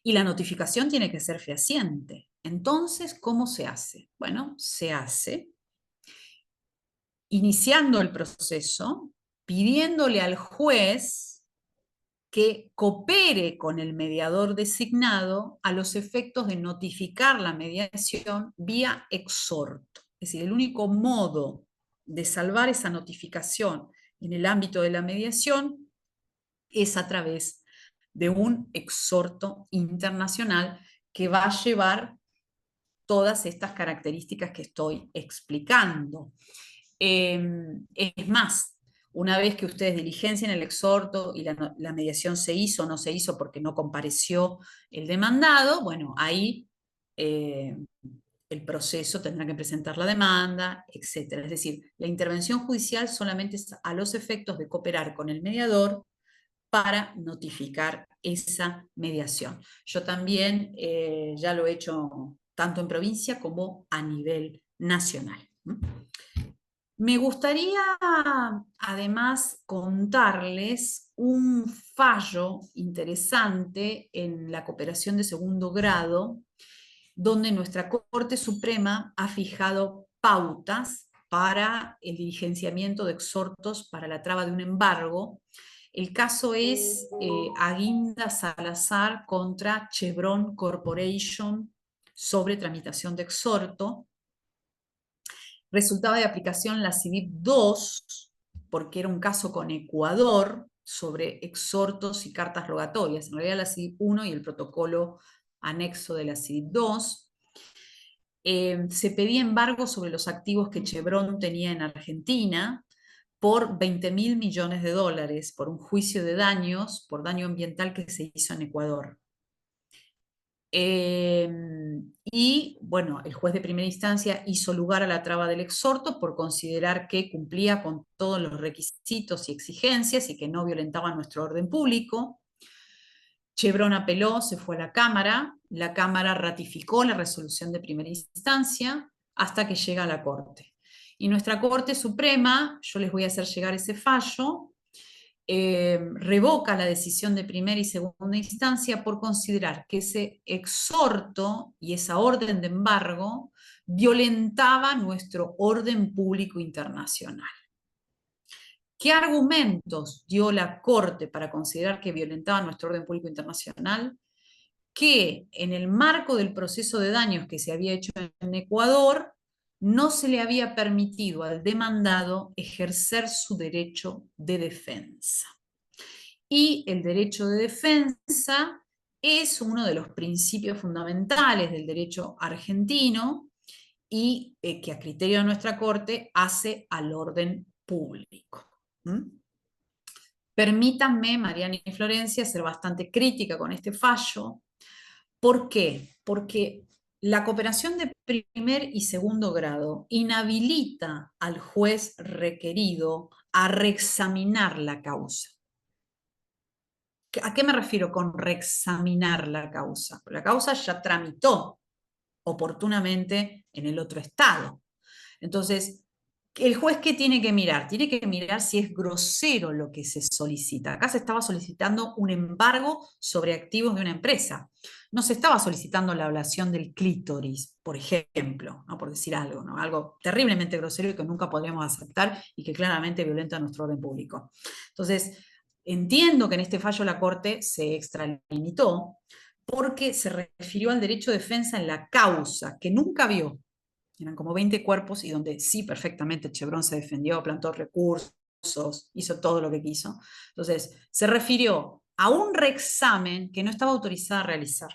Y la notificación tiene que ser fehaciente. Entonces, ¿cómo se hace? Bueno, se hace iniciando el proceso, pidiéndole al juez que coopere con el mediador designado a los efectos de notificar la mediación vía exhorto. Es decir, el único modo de salvar esa notificación en el ámbito de la mediación es a través de un exhorto internacional que va a llevar todas estas características que estoy explicando. Es más, una vez que ustedes diligencian el exhorto y la mediación se hizo o no se hizo porque no compareció el demandado, bueno, ahí el proceso tendrá que presentar la demanda, etc. Es decir, la intervención judicial solamente es a los efectos de cooperar con el mediador para notificar esa mediación. Yo también ya lo he hecho tanto en provincia como a nivel nacional. Me gustaría además contarles un fallo interesante en la cooperación de segundo grado, donde nuestra Corte Suprema ha fijado pautas para el diligenciamiento de exhortos para la traba de un embargo. El caso es Aguinda Salazar contra Chevron Corporation sobre tramitación de exhorto. Resultaba de aplicación la CIDIP 2, porque era un caso con Ecuador sobre exhortos y cartas rogatorias. En realidad la CIDIP 1 y el protocolo anexo de la CIDIP 2. se pedía embargo sobre los activos que Chevron tenía en Argentina por 20.000 millones de dólares por un juicio de daños por daño ambiental que se hizo en Ecuador. Y bueno, el juez de primera instancia hizo lugar a la traba del exhorto por considerar que cumplía con todos los requisitos y exigencias y que no violentaba nuestro orden público. Chevron apeló, se fue a la Cámara ratificó la resolución de primera instancia hasta que llega a la Corte. Y nuestra Corte Suprema, yo les voy a hacer llegar ese fallo, revoca la decisión de primera y segunda instancia por considerar que ese exhorto y esa orden de embargo violentaba nuestro orden público internacional. ¿Qué argumentos dio la Corte para considerar que violentaba nuestro orden público internacional? Que en el marco del proceso de daños que se había hecho en Ecuador, no se le había permitido al demandado ejercer su derecho de defensa. Y el derecho de defensa es uno de los principios fundamentales del derecho argentino y que a criterio de nuestra Corte hace al orden público. Permítanme, Mariana y Florencia, ser bastante crítica con este fallo. ¿Por qué? Porque la cooperación de primer y segundo grado inhabilita al juez requerido a reexaminar la causa. ¿A qué me refiero con reexaminar la causa? La causa ya tramitó oportunamente en el otro estado. Entonces, ¿el juez qué tiene que mirar? Tiene que mirar si es grosero lo que se solicita. Acá se estaba solicitando un embargo sobre activos de una empresa. No se estaba solicitando la ablación del clítoris, por ejemplo, ¿no? Por decir algo, ¿no? Algo terriblemente grosero y que nunca podríamos aceptar y que claramente violenta nuestro orden público. Entonces, entiendo que en este fallo la Corte se extralimitó porque se refirió al derecho de defensa en la causa, que nunca vio. Eran como 20 cuerpos y donde sí perfectamente Chevron se defendió, plantó recursos, hizo todo lo que quiso. Entonces, se refirió a un reexamen que no estaba autorizada a realizar.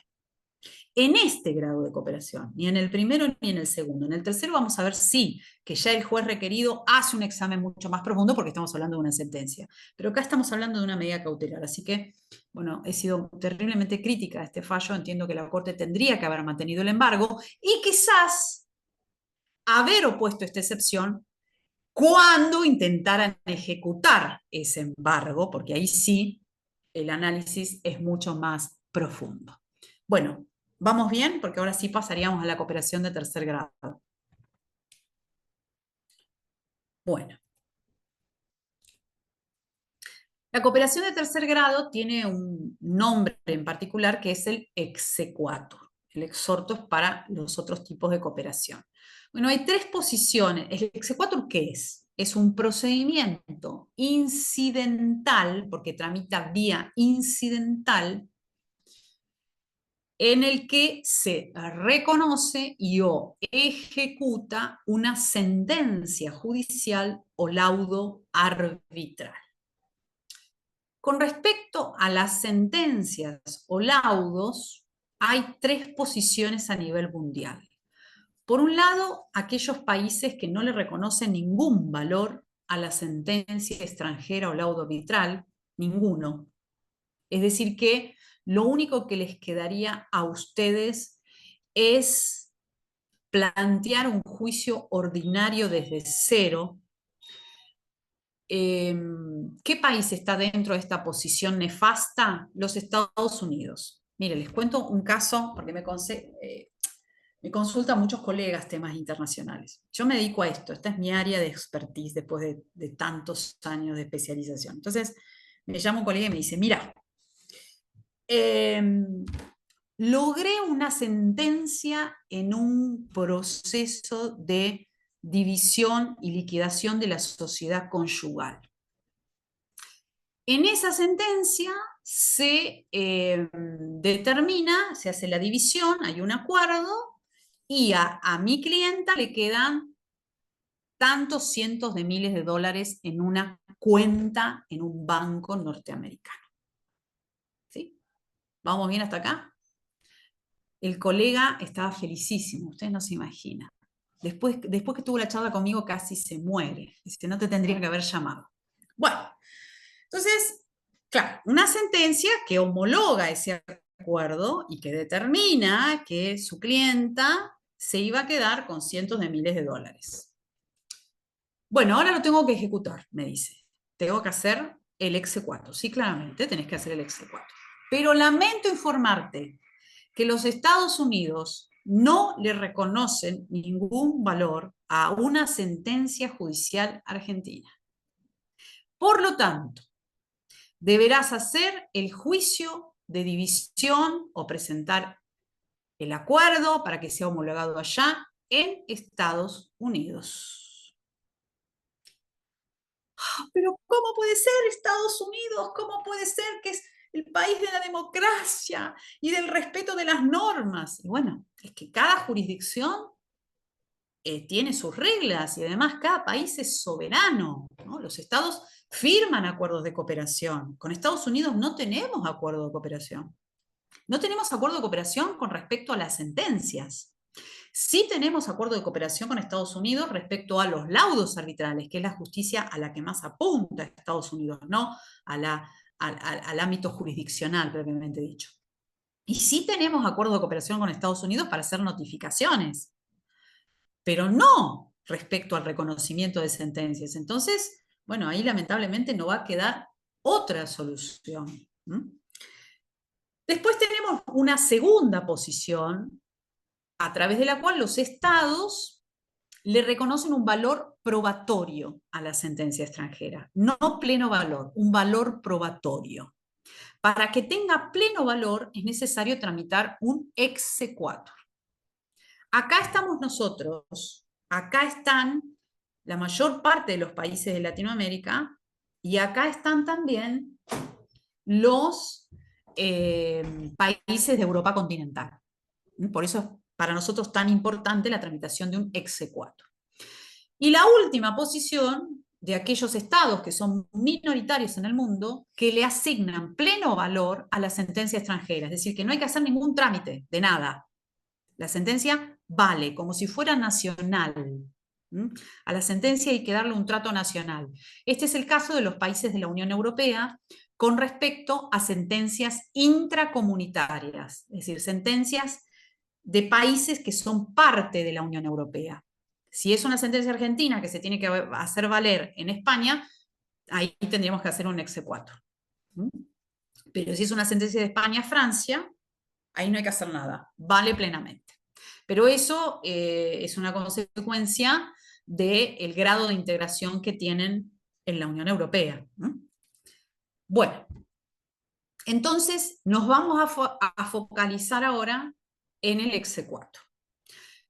En este grado de cooperación, ni en el primero ni en el segundo. En el tercero vamos a ver si que ya el juez requerido hace un examen mucho más profundo porque estamos hablando de una sentencia. Pero acá estamos hablando de una medida cautelar. Así que, bueno, he sido terriblemente crítica a este fallo. Entiendo que la Corte tendría que haber mantenido el embargo y quizás haber opuesto esta excepción cuando intentaran ejecutar ese embargo, porque ahí sí el análisis es mucho más profundo. Bueno, ¿vamos bien? Porque ahora sí pasaríamos a la cooperación de tercer grado. Bueno. La cooperación de tercer grado tiene un nombre en particular que es el exequatur. El exhorto es para los otros tipos de cooperación. Bueno, hay tres posiciones. ¿El exequatur qué es? Es un procedimiento incidental, porque tramita vía incidental, en el que se reconoce y o ejecuta una sentencia judicial o laudo arbitral. Con respecto a las sentencias o laudos, hay tres posiciones a nivel mundial. Por un lado, aquellos países que no le reconocen ningún valor a la sentencia extranjera o laudo arbitral, ninguno. Es decir, que lo único que les quedaría a ustedes es plantear un juicio ordinario desde cero. ¿Qué país está dentro de esta posición nefasta? Los Estados Unidos. Mire, les cuento un caso, porque me consultan muchos colegas temas internacionales. Yo me dedico a esto, esta es mi área de expertise después de tantos años de especialización. Entonces, me llama un colega y me dice, mira, logré una sentencia en un proceso de división y liquidación de la sociedad conyugal. En esa sentencia se determina, se hace la división, hay un acuerdo, y a mi clienta le quedan tantos cientos de miles de dólares en una cuenta en un banco norteamericano. ¿Sí? ¿Vamos bien hasta acá? el colega estaba felicísimo, ustedes no se imaginan. Después que tuvo la charla conmigo casi se muere. Dice, no te tendría que haber llamado. Bueno, entonces, claro, una sentencia que homologa ese acuerdo y que determina que su clienta se iba a quedar con cientos de miles de dólares. Bueno, ahora lo tengo que ejecutar, me dice. Tengo que hacer el exequatur. Sí, claramente, tenés que hacer el exequatur. Pero lamento informarte que los Estados Unidos no le reconocen ningún valor a una sentencia judicial argentina. Por lo tanto, deberás hacer el juicio de división o presentar el acuerdo para que sea homologado allá en Estados Unidos. Pero ¿cómo puede ser Estados Unidos? ¿Cómo puede ser que es el país de la democracia y del respeto de las normas? Y bueno, es que cada jurisdicción tiene sus reglas y además cada país es soberano, ¿no? Los estados firman acuerdos de cooperación. Con Estados Unidos no tenemos acuerdo de cooperación. No tenemos acuerdo de cooperación con respecto a las sentencias. Sí tenemos acuerdo de cooperación con Estados Unidos respecto a los laudos arbitrales, que es la justicia a la que más apunta Estados Unidos, no al ámbito jurisdiccional, propiamente dicho. Y sí tenemos acuerdo de cooperación con Estados Unidos para hacer notificaciones, pero no respecto al reconocimiento de sentencias. Entonces, bueno, ahí lamentablemente no va a quedar otra solución. Después tenemos una segunda posición a través de la cual los estados le reconocen un valor probatorio a la sentencia extranjera, no pleno valor, un valor probatorio. Para que tenga pleno valor es necesario tramitar un exequatur. Acá estamos nosotros, acá están la mayor parte de los países de Latinoamérica y acá están también los países de Europa continental. Por eso es para nosotros tan importante la tramitación de un exequatur. Y la última posición de aquellos estados que son minoritarios en el mundo, que le asignan pleno valor a la sentencia extranjera, es decir, que no hay que hacer ningún trámite de nada. La sentencia vale como si fuera nacional. A la sentencia hay que darle un trato nacional. Este es el caso de los países de la Unión Europea con respecto a sentencias intracomunitarias, es decir, sentencias de países que son parte de la Unión Europea. Si es una sentencia argentina que se tiene que hacer valer en España, ahí tendríamos que hacer un exequatur. Pero si es una sentencia de España a Francia, ahí no hay que hacer nada, vale plenamente. Pero eso es una consecuencia del grado de integración que tienen en la Unión Europea. Bueno, entonces nos vamos a focalizar ahora en el exequatur.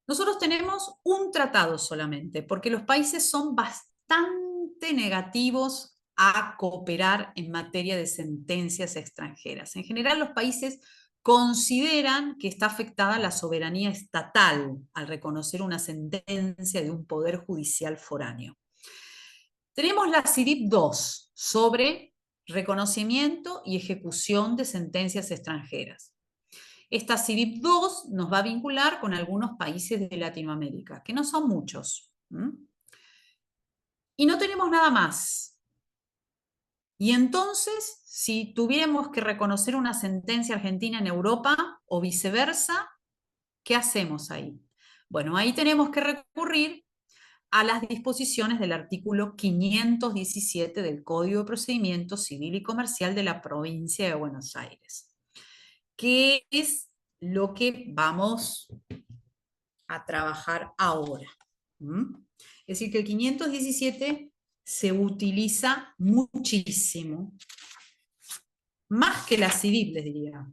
Nosotros tenemos un tratado solamente, porque los países son bastante negativos a cooperar en materia de sentencias extranjeras. En general, los países consideran que está afectada la soberanía estatal al reconocer una sentencia de un poder judicial foráneo. Tenemos la CIDIP II sobre reconocimiento y ejecución de sentencias extranjeras. Esta CIDIP II nos va a vincular con algunos países de Latinoamérica, que no son muchos. Y no tenemos nada más. Y entonces, si tuviéramos que reconocer una sentencia argentina en Europa o viceversa, ¿qué hacemos ahí? Bueno, ahí tenemos que recurrir a las disposiciones del artículo 517 del Código de Procedimiento Civil y Comercial de la Provincia de Buenos Aires, que es lo que vamos a trabajar ahora. Es decir, que el 517 se utiliza muchísimo, más que la CIDIP, les diría,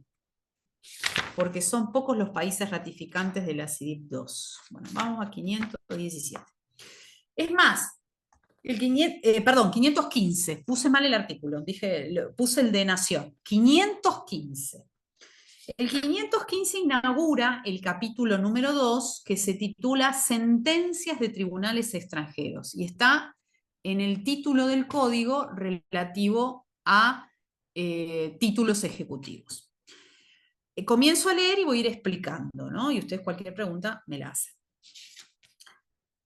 porque son pocos los países ratificantes de la CIDIP II. Bueno, vamos a 517. Es más, 515, puse mal el artículo, puse el de Nación, 515. El 515 inaugura el capítulo número 2, que se titula Sentencias de Tribunales Extranjeros, y está en el título del código relativo a títulos ejecutivos. Comienzo a leer y voy a ir explicando, ¿no? Y ustedes cualquier pregunta me la hacen.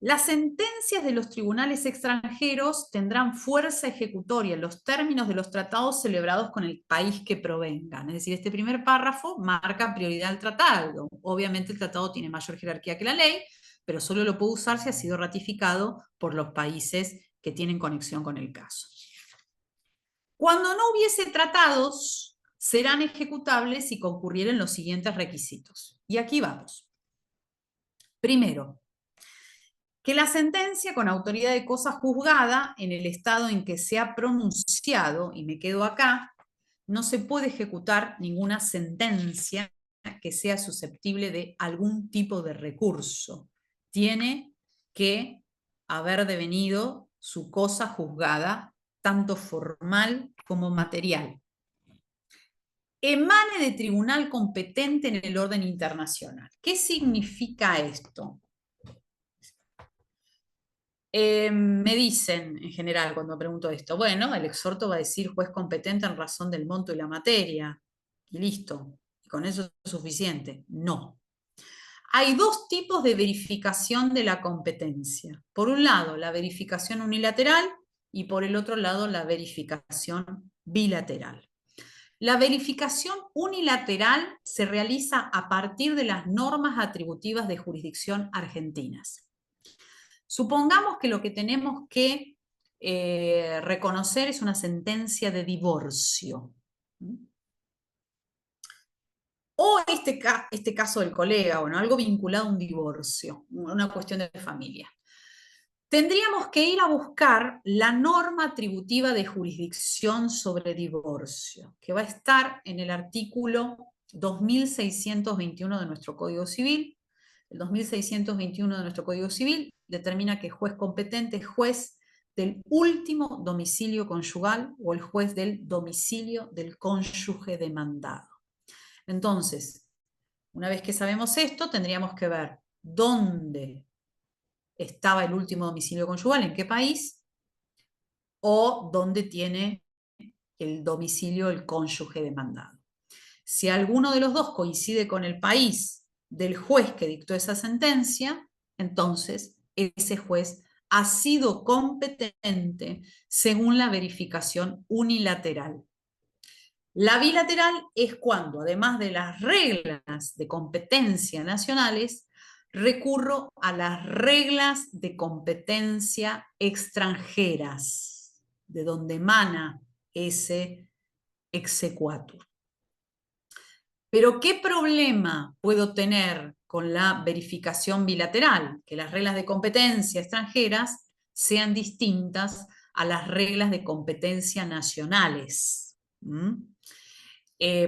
Las sentencias de los tribunales extranjeros tendrán fuerza ejecutoria en los términos de los tratados celebrados con el país que provengan. Es decir, este primer párrafo marca prioridad al tratado. Obviamente el tratado tiene mayor jerarquía que la ley, pero solo lo puede usar si ha sido ratificado por los países que tienen conexión con el caso. Cuando no hubiese tratados, serán ejecutables si concurrieren los siguientes requisitos. Y aquí vamos. Primero, que la sentencia con autoridad de cosa juzgada en el estado en que se ha pronunciado, y me quedo acá, no se puede ejecutar ninguna sentencia que sea susceptible de algún tipo de recurso. Tiene que haber devenido su cosa juzgada, tanto formal como material. Emane de tribunal competente en el orden internacional. ¿Qué significa esto? Me dicen en general cuando pregunto esto, bueno, el exhorto va a decir juez competente en razón del monto y la materia, y listo, y con eso es suficiente. No. Hay dos tipos de verificación de la competencia. Por un lado, la verificación unilateral y por el otro lado, la verificación bilateral. La verificación unilateral se realiza a partir de las normas atributivas de jurisdicción argentinas. Supongamos que lo que tenemos que reconocer es una sentencia de divorcio. O este caso del colega, bueno, algo vinculado a un divorcio, una cuestión de familia. Tendríamos que ir a buscar la norma atributiva de jurisdicción sobre divorcio, que va a estar en el artículo 2621 de nuestro Código Civil. El 2621 de nuestro Código Civil determina que juez competente es juez del último domicilio conyugal o el juez del domicilio del cónyuge demandado. Entonces, una vez que sabemos esto, tendríamos que ver dónde estaba el último domicilio conyugal, en qué país, o dónde tiene el domicilio el cónyuge demandado. Si alguno de los dos coincide con el país del juez que dictó esa sentencia, entonces ese juez ha sido competente según la verificación unilateral. La bilateral es cuando, además de las reglas de competencia nacionales, recurro a las reglas de competencia extranjeras, de donde emana ese exequatur. Pero ¿qué problema puedo tener con la verificación bilateral? Que las reglas de competencia extranjeras sean distintas a las reglas de competencia nacionales.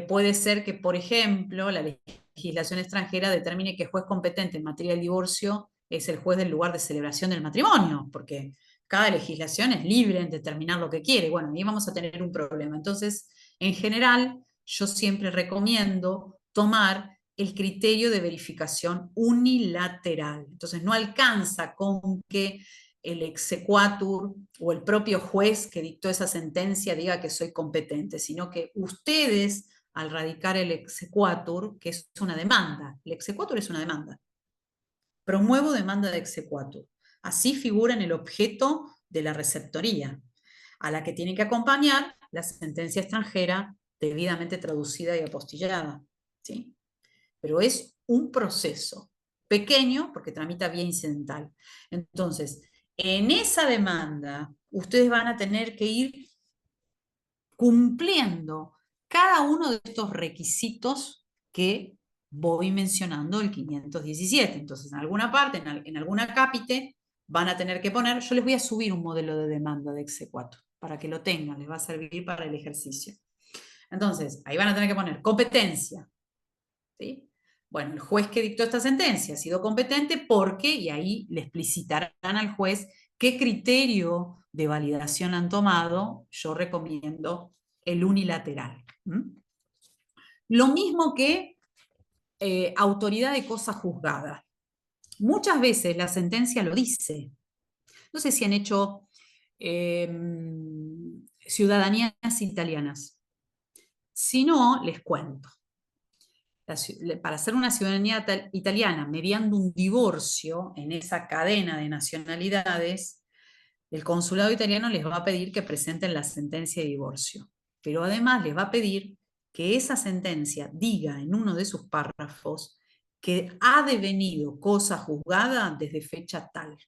Puede ser que, por ejemplo, la legislación extranjera determine que el juez competente en materia del divorcio es el juez del lugar de celebración del matrimonio, porque cada legislación es libre en determinar lo que quiere. Bueno, ahí vamos a tener un problema. Entonces, en general, yo siempre recomiendo tomar el criterio de verificación unilateral. Entonces, no alcanza con que el exequatur o el propio juez que dictó esa sentencia diga que soy competente, sino que ustedes, al radicar el exequatur, que es una demanda, el exequatur es una demanda, promuevo demanda de exequatur. Así figura en el objeto de la receptoría, a la que tiene que acompañar la sentencia extranjera debidamente traducida y apostillada, ¿sí? Pero es un proceso pequeño porque tramita vía incidental. Entonces, en esa demanda, ustedes van a tener que ir cumpliendo cada uno de estos requisitos que voy mencionando el 517. Entonces, en alguna parte, en alguna cápite, van a tener que poner, yo les voy a subir un modelo de demanda de exequatur para que lo tengan, les va a servir para el ejercicio. Entonces, ahí van a tener que poner competencia, ¿sí? Bueno, el juez que dictó esta sentencia ha sido competente porque, y ahí le explicitarán al juez qué criterio de validación han tomado. Yo recomiendo el unilateral. Lo mismo que autoridad de cosa juzgada. Muchas veces la sentencia lo dice. No sé si han hecho ciudadanías italianas. Si no, les cuento. para hacer una ciudadanía italiana mediante un divorcio en esa cadena de nacionalidades, el consulado italiano les va a pedir que presenten la sentencia de divorcio, pero además les va a pedir que esa sentencia diga en uno de sus párrafos que ha devenido cosa juzgada desde fecha tal.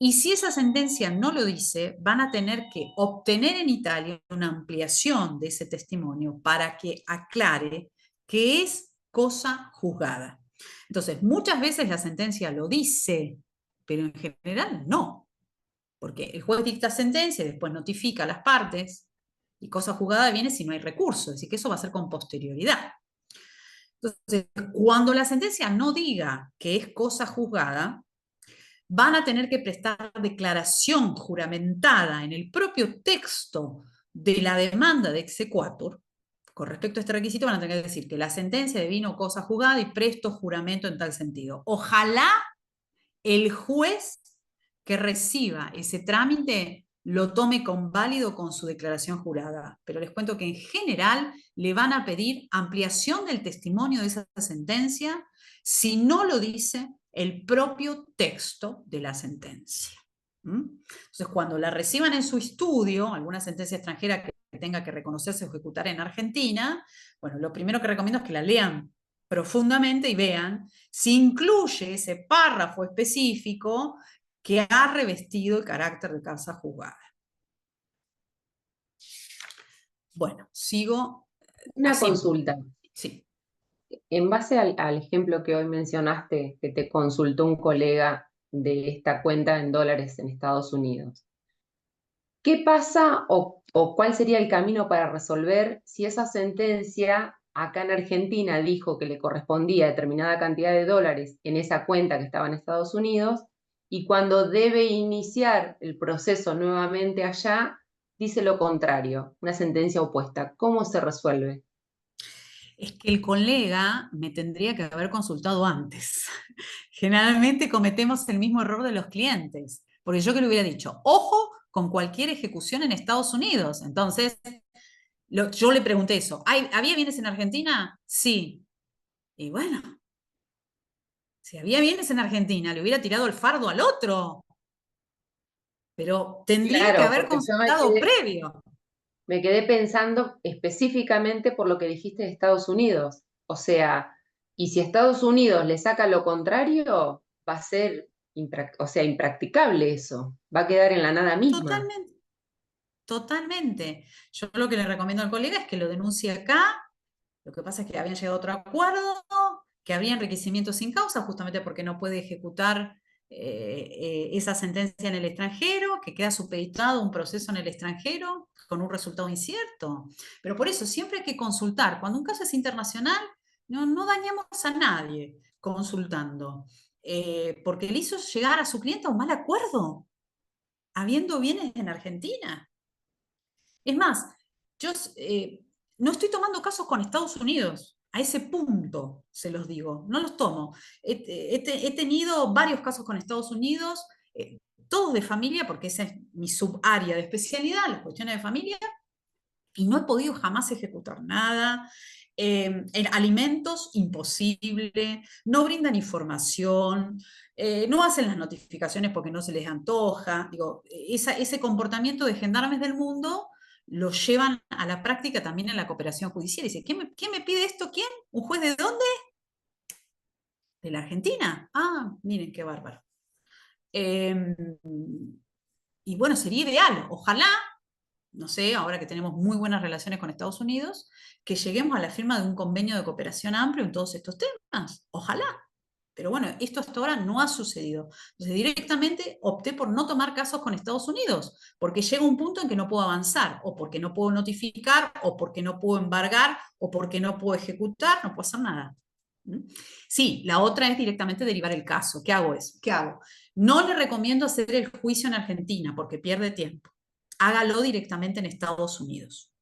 Y si esa sentencia no lo dice, van a tener que obtener en Italia una ampliación de ese testimonio para que aclare que es cosa juzgada. Entonces, muchas veces la sentencia lo dice, pero en general no, porque el juez dicta sentencia y después notifica a las partes, y cosa juzgada viene si no hay recurso, es decir, que eso va a ser con posterioridad. Entonces, cuando la sentencia no diga que es cosa juzgada, van a tener que prestar declaración juramentada en el propio texto de la demanda de exequatur. Con respecto a este requisito van a tener que decir que la sentencia devino cosa juzgada y presto juramento en tal sentido. Ojalá el juez que reciba ese trámite lo tome con válido con su declaración jurada. Pero les cuento que en general le van a pedir ampliación del testimonio de esa sentencia si no lo dice el propio texto de la sentencia. Entonces, cuando la reciban en su estudio, alguna sentencia extranjera que tenga que reconocerse o ejecutar en Argentina, bueno, lo primero que recomiendo es que la lean profundamente y vean si incluye ese párrafo específico que ha revestido el carácter de causa juzgada. Bueno, sigo. Una así. consulta. Sí. En base al ejemplo que hoy mencionaste, que te consultó un colega de esta cuenta en dólares en Estados Unidos, ¿qué pasa o cuál sería el camino para resolver si esa sentencia acá en Argentina dijo que le correspondía determinada cantidad de dólares en esa cuenta que estaba en Estados Unidos y cuando debe iniciar el proceso nuevamente allá, dice lo contrario, una sentencia opuesta? ¿Cómo se resuelve? Es que el colega me tendría que haber consultado antes. Generalmente cometemos el mismo error de los clientes, porque yo que le hubiera dicho, ojo con cualquier ejecución en Estados Unidos. Entonces, yo le pregunté eso, ¿había bienes en Argentina? Sí. Y bueno, si había bienes en Argentina, le hubiera tirado el fardo al otro. Pero tendría que Claro, haber porque yo consultado previo. me quedé pensando específicamente por lo que dijiste de Estados Unidos. O sea, y si Estados Unidos le saca lo contrario, va a ser impracticable eso. Va a quedar en la nada misma. Totalmente. Totalmente. Yo lo que le recomiendo al colega es que lo denuncie acá. Lo que pasa es que habían llegado a otro acuerdo, que habría enriquecimiento sin causa, justamente porque no puede ejecutar esa sentencia en el extranjero, que queda supeditado un proceso en el extranjero con un resultado incierto. Pero por eso siempre hay que consultar. Cuando un caso es internacional, no dañamos a nadie consultando, porque le hizo llegar a su cliente a un mal acuerdo, habiendo bienes en Argentina. Es más, yo no estoy tomando casos con Estados Unidos. A ese punto se los digo, no los tomo. He tenido varios casos con Estados Unidos, todos de familia, porque esa es mi subárea de especialidad, las cuestiones de familia, y no he podido jamás ejecutar nada. En alimentos, imposible, no brindan información, no hacen las notificaciones porque no se les antoja. Digo, ese comportamiento de gendarmes del mundo lo llevan a la práctica también en la cooperación judicial. Dice, ¿quién me pide esto? ¿Quién? ¿Un juez de dónde? ¿De la Argentina? Ah, miren qué bárbaro. Y bueno, sería ideal, ojalá, no sé, ahora que tenemos muy buenas relaciones con Estados Unidos, que lleguemos a la firma de un convenio de cooperación amplio en todos estos temas. Ojalá. Pero bueno, esto hasta ahora no ha sucedido. Entonces, directamente opté por no tomar casos con Estados Unidos, porque llega un punto en que no puedo avanzar, o porque no puedo notificar, o porque no puedo embargar, o porque no puedo ejecutar, no puedo hacer nada. Sí, la otra es directamente derivar el caso. ¿Qué hago eso? ¿Qué hago? No le recomiendo hacer el juicio en Argentina porque pierde tiempo. Hágalo directamente en Estados Unidos.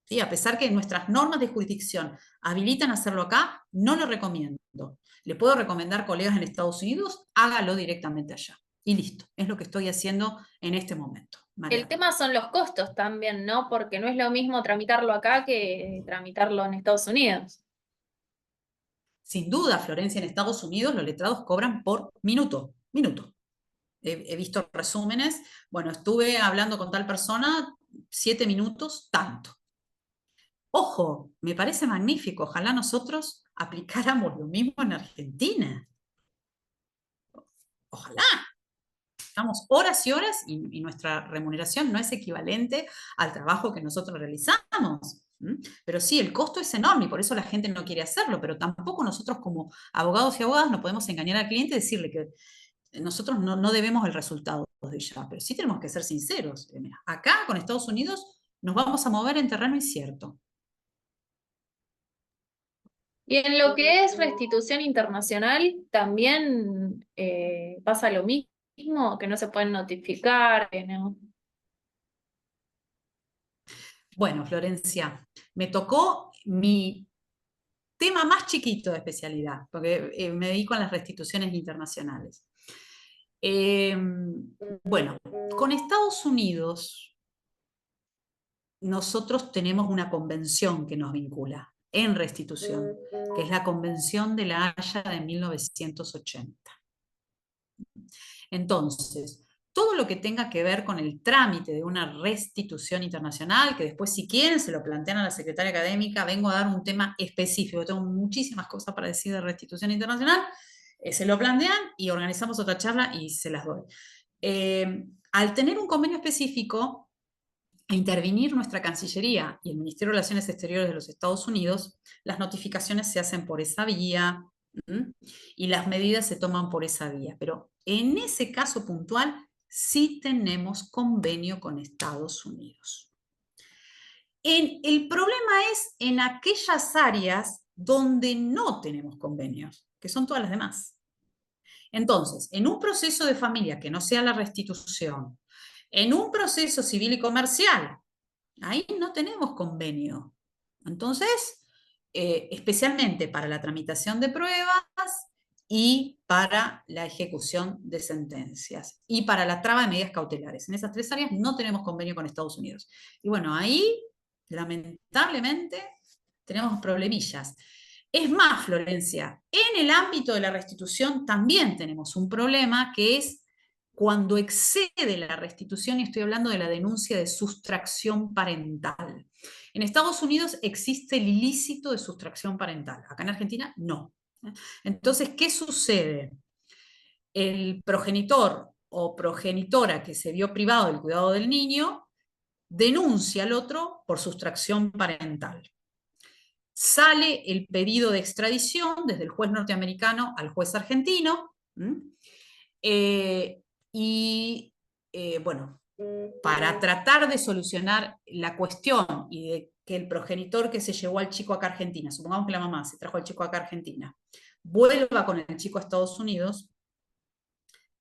¿Sí? A pesar que nuestras normas de jurisdicción habilitan hacerlo acá, no lo recomiendo. Le puedo recomendar colegas en Estados Unidos, hágalo directamente allá. Y listo, es lo que estoy haciendo en este momento. El tema son los costos también, ¿no? Porque no es lo mismo tramitarlo acá que tramitarlo en Estados Unidos. Sin duda, Florencia, en Estados Unidos los letrados cobran por minuto. He visto resúmenes, bueno, estuve hablando con tal persona, 7 minutos, tanto. Ojo, me parece magnífico, ojalá nosotros aplicáramos lo mismo en Argentina. Ojalá. Estamos horas y horas y nuestra remuneración no es equivalente al trabajo que nosotros realizamos. Pero sí, el costo es enorme y por eso la gente no quiere hacerlo, pero tampoco nosotros como abogados y abogadas no podemos engañar al cliente y decirle que nosotros no debemos el resultado de ella, pero sí tenemos que ser sinceros. Mira, acá con Estados Unidos nos vamos a mover en terreno incierto. Y en lo que es restitución internacional, también pasa lo mismo, que no se pueden notificar, que no. Bueno, Florencia, me tocó mi tema más chiquito de especialidad, porque me dedico a las restituciones internacionales. Bueno, con Estados Unidos nosotros tenemos una convención que nos vincula en restitución, que es la Convención de La Haya de 1980. Entonces, todo lo que tenga que ver con el trámite de una restitución internacional, que después si quieren se lo plantean a la secretaria académica, vengo a dar un tema específico, tengo muchísimas cosas para decir de restitución internacional, se lo plantean y organizamos otra charla y se las doy. Al tener un convenio específico, a intervenir nuestra Cancillería y el Ministerio de Relaciones Exteriores de los Estados Unidos, las notificaciones se hacen por esa vía y las medidas se toman por esa vía. Pero en ese caso puntual sí tenemos convenio con Estados Unidos. El problema es en aquellas áreas donde no tenemos convenios, que son todas las demás. Entonces, en un proceso de familia que no sea la restitución, en un proceso civil y comercial, ahí no tenemos convenio. Entonces, especialmente para la tramitación de pruebas y para la ejecución de sentencias y para la traba de medidas cautelares. En esas 3 áreas no tenemos convenio con Estados Unidos. Y bueno, ahí, lamentablemente, tenemos problemillas. Es más, Florencia, en el ámbito de la restitución también tenemos un problema que es cuando excede la restitución, y estoy hablando de la denuncia de sustracción parental. En Estados Unidos existe el ilícito de sustracción parental, acá en Argentina no. Entonces, ¿qué sucede? El progenitor o progenitora que se vio privado del cuidado del niño denuncia al otro por sustracción parental. Sale el pedido de extradición desde el juez norteamericano al juez argentino, bueno, para tratar de solucionar la cuestión y de que el progenitor que se llevó al chico acá a Argentina, supongamos que la mamá se trajo al chico acá a Argentina, vuelva con el chico a Estados Unidos,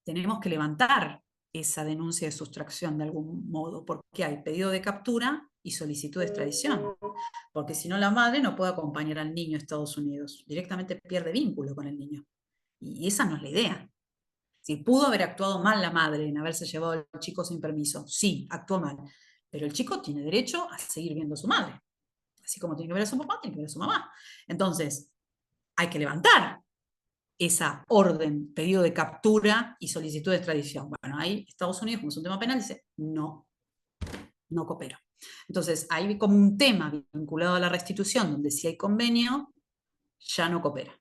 tenemos que levantar esa denuncia de sustracción de algún modo, porque hay pedido de captura y solicitud de extradición, porque si no la madre no puede acompañar al niño a Estados Unidos, directamente pierde vínculo con el niño, y esa no es la idea. Si pudo haber actuado mal la madre en haberse llevado al chico sin permiso, sí, actuó mal, pero el chico tiene derecho a seguir viendo a su madre, así como tiene que ver a su papá, tiene que ver a su mamá. Entonces, hay que levantar esa orden, pedido de captura y solicitud de extradición. Bueno, ahí Estados Unidos, como es un tema penal, dice, no coopero. Entonces, hay como un tema vinculado a la restitución, donde si hay convenio, ya no coopera.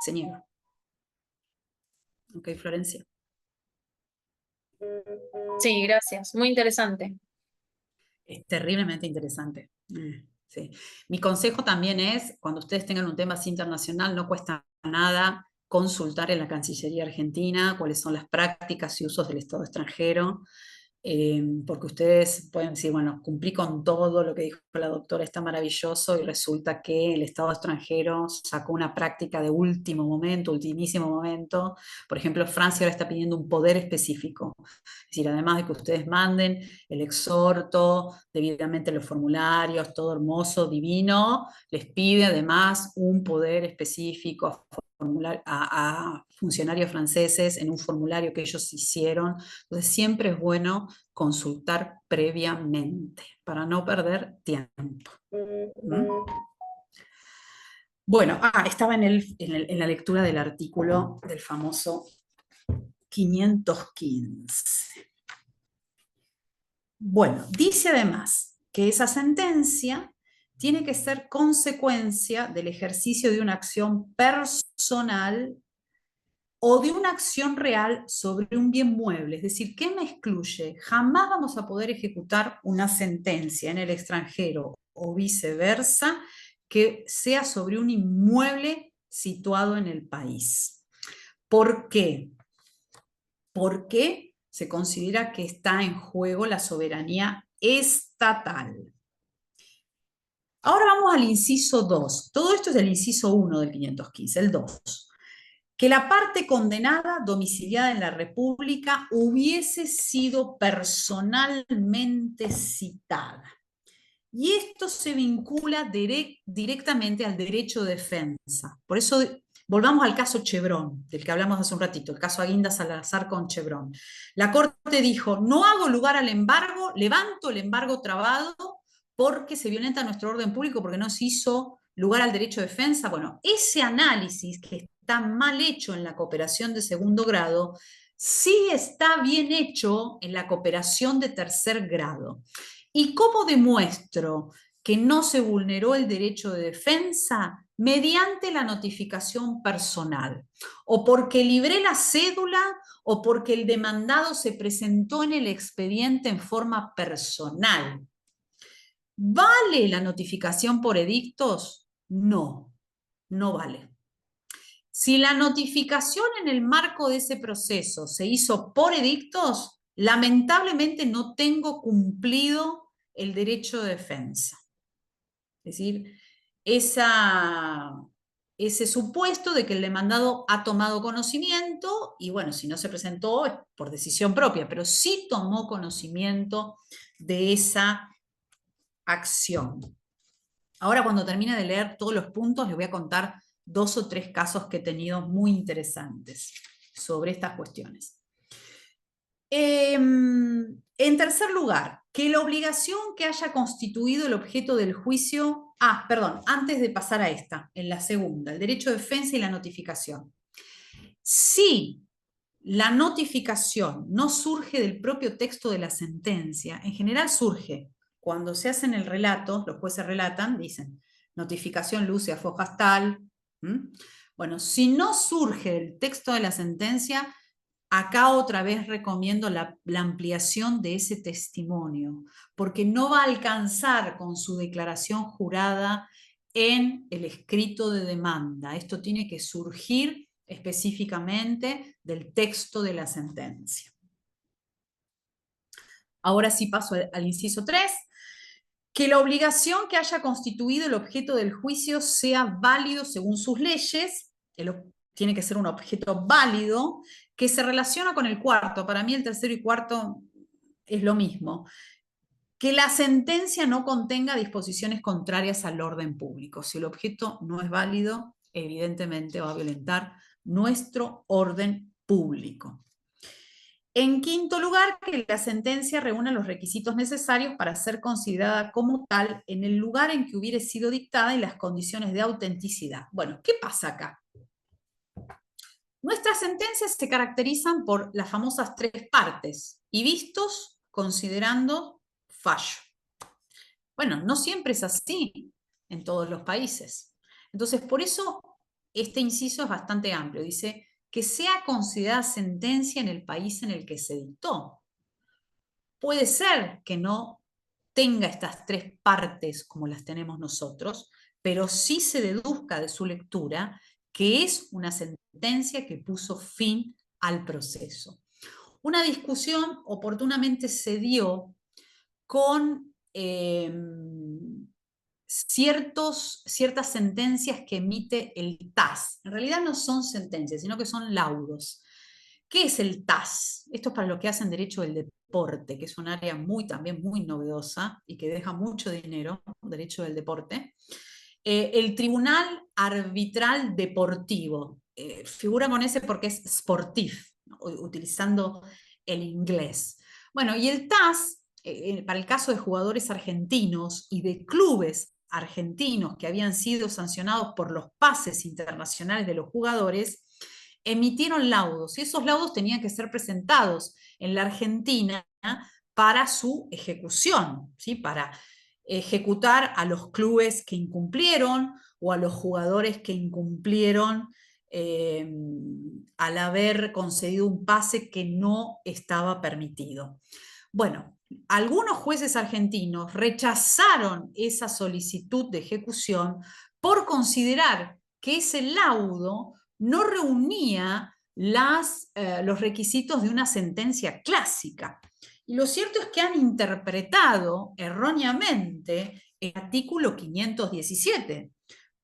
Se niega. Ok, Florencia. Sí, gracias. Muy interesante. Es terriblemente interesante. Sí. Mi consejo también es, cuando ustedes tengan un tema así internacional, no cuesta nada consultar en la Cancillería Argentina cuáles son las prácticas y usos del Estado extranjero, porque ustedes pueden decir, bueno, cumplí con todo lo que dijo la doctora, está maravilloso, y resulta que el Estado extranjero sacó una práctica de último momento, ultimísimo momento. Por ejemplo, Francia ahora está pidiendo un poder específico. Es decir, además de que ustedes manden el exhorto, debidamente los formularios, todo hermoso, divino, les pide además un poder específico a funcionarios franceses en un formulario que ellos hicieron. Entonces siempre es bueno consultar previamente para no perder tiempo. Bueno, estaba en la lectura del artículo del famoso 515. Bueno, dice además que esa sentencia tiene que ser consecuencia del ejercicio de una acción personal o de una acción real sobre un bien mueble. Es decir, ¿qué me excluye? Jamás vamos a poder ejecutar una sentencia en el extranjero o viceversa que sea sobre un inmueble situado en el país. ¿Por qué? Porque se considera que está en juego la soberanía estatal. Ahora vamos al inciso 2. Todo esto es del inciso 1 del 515, el 2. Que la parte condenada, domiciliada en la República, hubiese sido personalmente citada. Y esto se vincula directamente al derecho de defensa. Por eso volvamos al caso Chevron, del que hablamos hace un ratito, el caso Aguinda Salazar con Chevron. La Corte dijo, no hago lugar al embargo, levanto el embargo trabado porque se violenta nuestro orden público, porque no se hizo lugar al derecho de defensa. Bueno, ese análisis que está mal hecho en la cooperación de segundo grado, sí está bien hecho en la cooperación de tercer grado. ¿Y cómo demuestro que no se vulneró el derecho de defensa? Mediante la notificación personal, o porque libré la cédula, o porque el demandado se presentó en el expediente en forma personal. ¿Vale la notificación por edictos? No, no vale. Si la notificación en el marco de ese proceso se hizo por edictos, lamentablemente no tengo cumplido el derecho de defensa. Es decir, ese supuesto de que el demandado ha tomado conocimiento, y bueno, si no se presentó es por decisión propia, pero sí tomó conocimiento de esa acción. Ahora, cuando termine de leer todos los puntos, les voy a contar 2 o 3 casos que he tenido muy interesantes sobre estas cuestiones. En tercer lugar, que la obligación que haya constituido el objeto del juicio... antes de pasar a esta, en la segunda, el derecho de defensa y la notificación. Si la notificación no surge del propio texto de la sentencia, en general surge cuando se hacen el relato, los jueces relatan, dicen, notificación luce a fojas tal. Bueno, si no surge el texto de la sentencia, acá otra vez recomiendo la ampliación de ese testimonio, porque no va a alcanzar con su declaración jurada en el escrito de demanda. Esto tiene que surgir específicamente del texto de la sentencia. Ahora sí paso al inciso 3. Que la obligación que haya constituido el objeto del juicio sea válido según sus leyes, tiene que ser un objeto válido, que se relaciona con el cuarto. Para mí el tercero y cuarto es lo mismo. Que la sentencia no contenga disposiciones contrarias al orden público. Si el objeto no es válido, evidentemente va a violentar nuestro orden público. En quinto lugar, que la sentencia reúna los requisitos necesarios para ser considerada como tal en el lugar en que hubiere sido dictada y las condiciones de autenticidad. Bueno, ¿qué pasa acá? Nuestras sentencias se caracterizan por las famosas 3 partes y vistos considerando fallo. Bueno, no siempre es así en todos los países. Entonces, por eso este inciso es bastante amplio. Dice que sea considerada sentencia en el país en el que se dictó. Puede ser que no tenga estas 3 partes como las tenemos nosotros, pero sí se deduzca de su lectura que es una sentencia que puso fin al proceso. Una discusión oportunamente se dio con ciertas sentencias que emite el TAS. En realidad no son sentencias, sino que son laudos. ¿Qué es el TAS? Esto es para los que hacen derecho del deporte, que es un área también muy novedosa y que deja mucho dinero, derecho del deporte. El Tribunal Arbitral Deportivo. Figura con ese porque es sportif, ¿no? Utilizando el inglés. Bueno, y el TAS, para el caso de jugadores argentinos y de clubes argentinos que habían sido sancionados por los pases internacionales de los jugadores emitieron laudos, y esos laudos tenían que ser presentados en la Argentina para su ejecución, ¿sí? Para ejecutar a los clubes que incumplieron o a los jugadores que incumplieron al haber concedido un pase que no estaba permitido. Bueno, algunos jueces argentinos rechazaron esa solicitud de ejecución por considerar que ese laudo no reunía los requisitos de una sentencia clásica. Y lo cierto es que han interpretado erróneamente el artículo 517,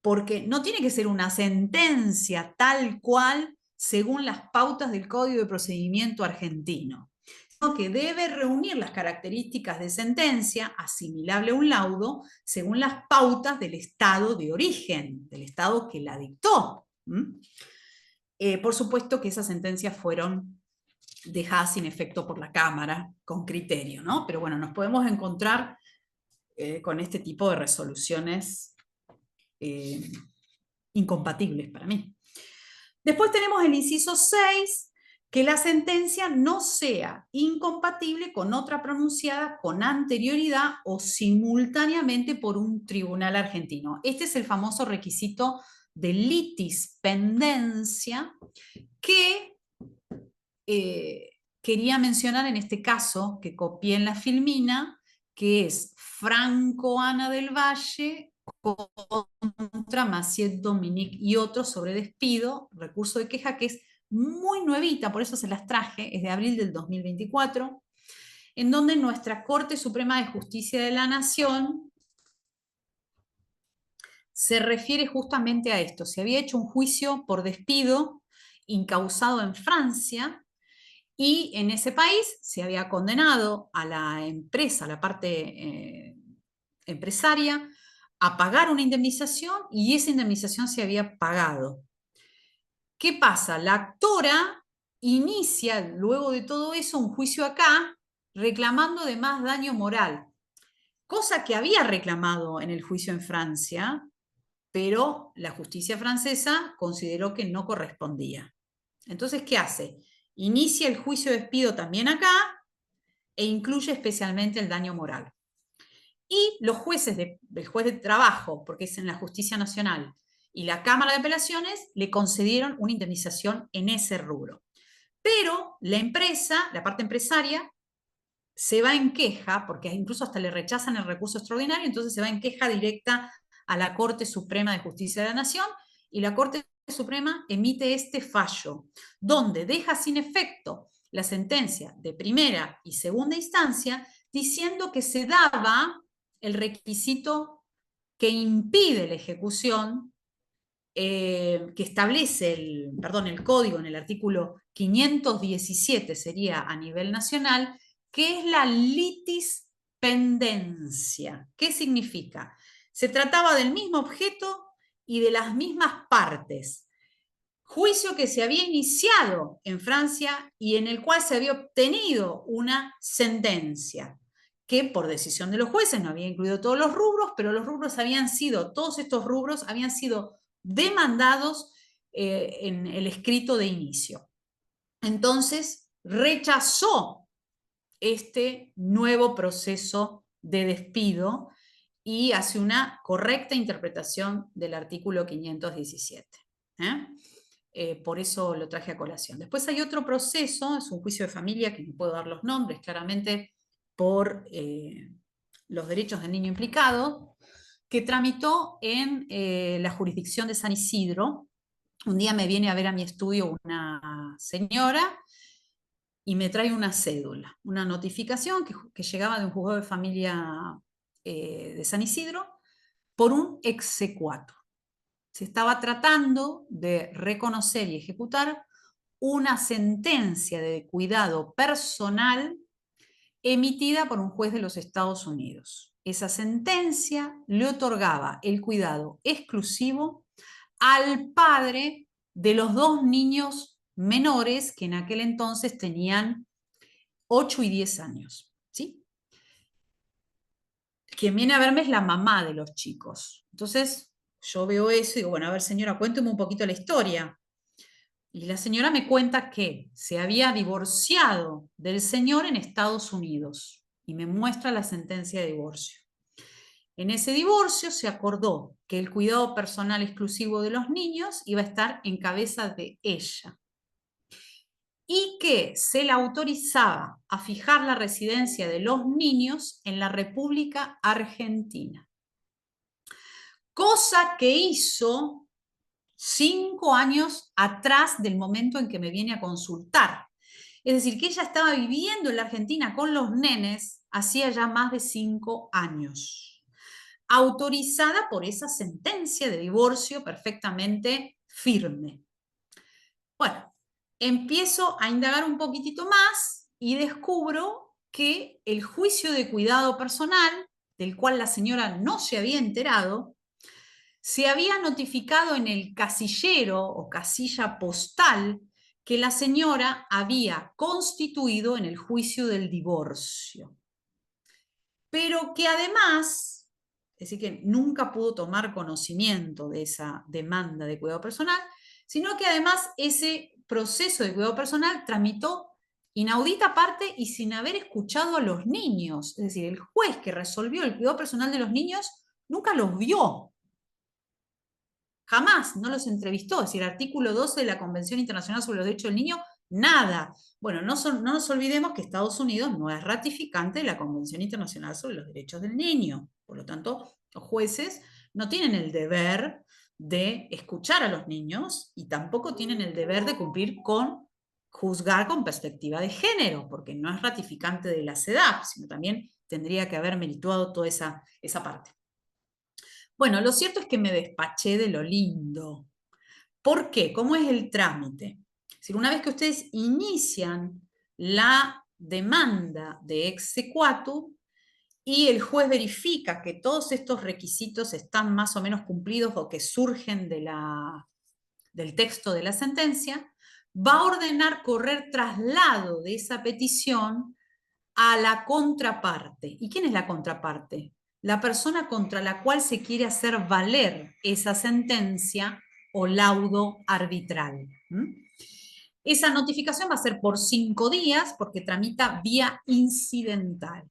porque no tiene que ser una sentencia tal cual según las pautas del Código de Procedimiento argentino, sino que debe reunir las características de sentencia asimilable a un laudo según las pautas del Estado de origen, del Estado que la dictó. Por supuesto que esas sentencias fueron dejadas sin efecto por la Cámara con criterio, ¿no? Pero bueno, nos podemos encontrar con este tipo de resoluciones incompatibles para mí. Después tenemos el inciso 6, que la sentencia no sea incompatible con otra pronunciada con anterioridad o simultáneamente por un tribunal argentino. Este es el famoso requisito de litis pendencia que quería mencionar en este caso, que copié en la filmina, que es Franco Ana del Valle contra Maciel Dominique y otros sobre despido, recurso de queja que es muy nuevita, por eso se las traje, es de abril del 2024, en donde nuestra Corte Suprema de Justicia de la Nación se refiere justamente a esto. Se había hecho un juicio por despido incausado en Francia, y en ese país se había condenado a la empresa, a la parte empresaria, a pagar una indemnización, y esa indemnización se había pagado. ¿Qué pasa? La actora inicia, luego de todo eso, un juicio acá, reclamando además daño moral, cosa que había reclamado en el juicio en Francia, pero la justicia francesa consideró que no correspondía. Entonces, ¿qué hace? Inicia el juicio de despido también acá e incluye especialmente el daño moral. Y los jueces, el juez de trabajo, porque es en la Justicia Nacional, y la Cámara de Apelaciones le concedieron una indemnización en ese rubro. Pero la empresa, la parte empresaria, se va en queja, porque incluso hasta le rechazan el recurso extraordinario, entonces se va en queja directa a la Corte Suprema de Justicia de la Nación, y la Corte Suprema emite este fallo, donde deja sin efecto la sentencia de primera y segunda instancia, diciendo que se daba el requisito que impide la ejecución, que establece el código en el artículo 517, sería a nivel nacional, que es la litis pendencia. ¿Qué significa? Se trataba del mismo objeto y de las mismas partes. Juicio que se había iniciado en Francia y en el cual se había obtenido una sentencia, que por decisión de los jueces no había incluido todos los rubros, pero los rubros todos estos rubros habían sido demandados en el escrito de inicio. Entonces, rechazó este nuevo proceso de despido y hace una correcta interpretación del artículo 517. Por eso lo traje a colación. Después hay otro proceso, es un juicio de familia, que no puedo dar los nombres claramente por los derechos del niño implicado, que tramitó en la jurisdicción de San Isidro. Un día me viene a ver a mi estudio una señora y me trae una cédula, una notificación que llegaba de un juzgado de familia de San Isidro por un exequatur. Se estaba tratando de reconocer y ejecutar una sentencia de cuidado personal emitida por un juez de los Estados Unidos. Esa sentencia le otorgaba el cuidado exclusivo al padre de los dos niños menores que en aquel entonces tenían 8 y 10 años. ¿Sí? quien viene a verme es la mamá de los chicos. Entonces yo veo eso y digo, bueno, a ver señora, cuénteme un poquito la historia. Y la señora me cuenta que se había divorciado del señor en Estados Unidos y me muestra la sentencia de divorcio. En ese divorcio se acordó que el cuidado personal exclusivo de los niños iba a estar en cabeza de ella y que se la autorizaba a fijar la residencia de los niños en la República Argentina. Cosa que hizo 5 años atrás del momento en que me viene a consultar. Es decir, que ella estaba viviendo en la Argentina con los nenes hacía ya más de 5 años, autorizada por esa sentencia de divorcio perfectamente firme. Bueno, empiezo a indagar un poquitito más y descubro que el juicio de cuidado personal, del cual la señora no se había enterado, se había notificado en el casillero o casilla postal que la señora había constituido en el juicio del divorcio. Pero que además, es decir, que nunca pudo tomar conocimiento de esa demanda de cuidado personal, sino que además ese proceso de cuidado personal tramitó inaudita parte y sin haber escuchado a los niños. Es decir, el juez que resolvió el cuidado personal de los niños nunca los vio. Jamás, no los entrevistó. Es decir, el artículo 12 de la Convención Internacional sobre los Derechos del Niño, nada. Bueno, no nos olvidemos que Estados Unidos no es ratificante de la Convención Internacional sobre los Derechos del Niño. Por lo tanto, los jueces no tienen el deber de escuchar a los niños y tampoco tienen el deber de cumplir con juzgar con perspectiva de género, porque no es ratificante de la CEDAW, sino también tendría que haber merituado toda esa parte. Bueno, lo cierto es que me despaché de lo lindo. ¿Por qué? ¿Cómo es el trámite? Es decir, una vez que ustedes inician la demanda de exequatur y el juez verifica que todos estos requisitos están más o menos cumplidos o que surgen del texto de la sentencia, va a ordenar correr traslado de esa petición a la contraparte. ¿Y quién es la contraparte? La persona contra la cual se quiere hacer valer esa sentencia o laudo arbitral. Esa notificación va a ser por 5 días porque tramita vía incidental.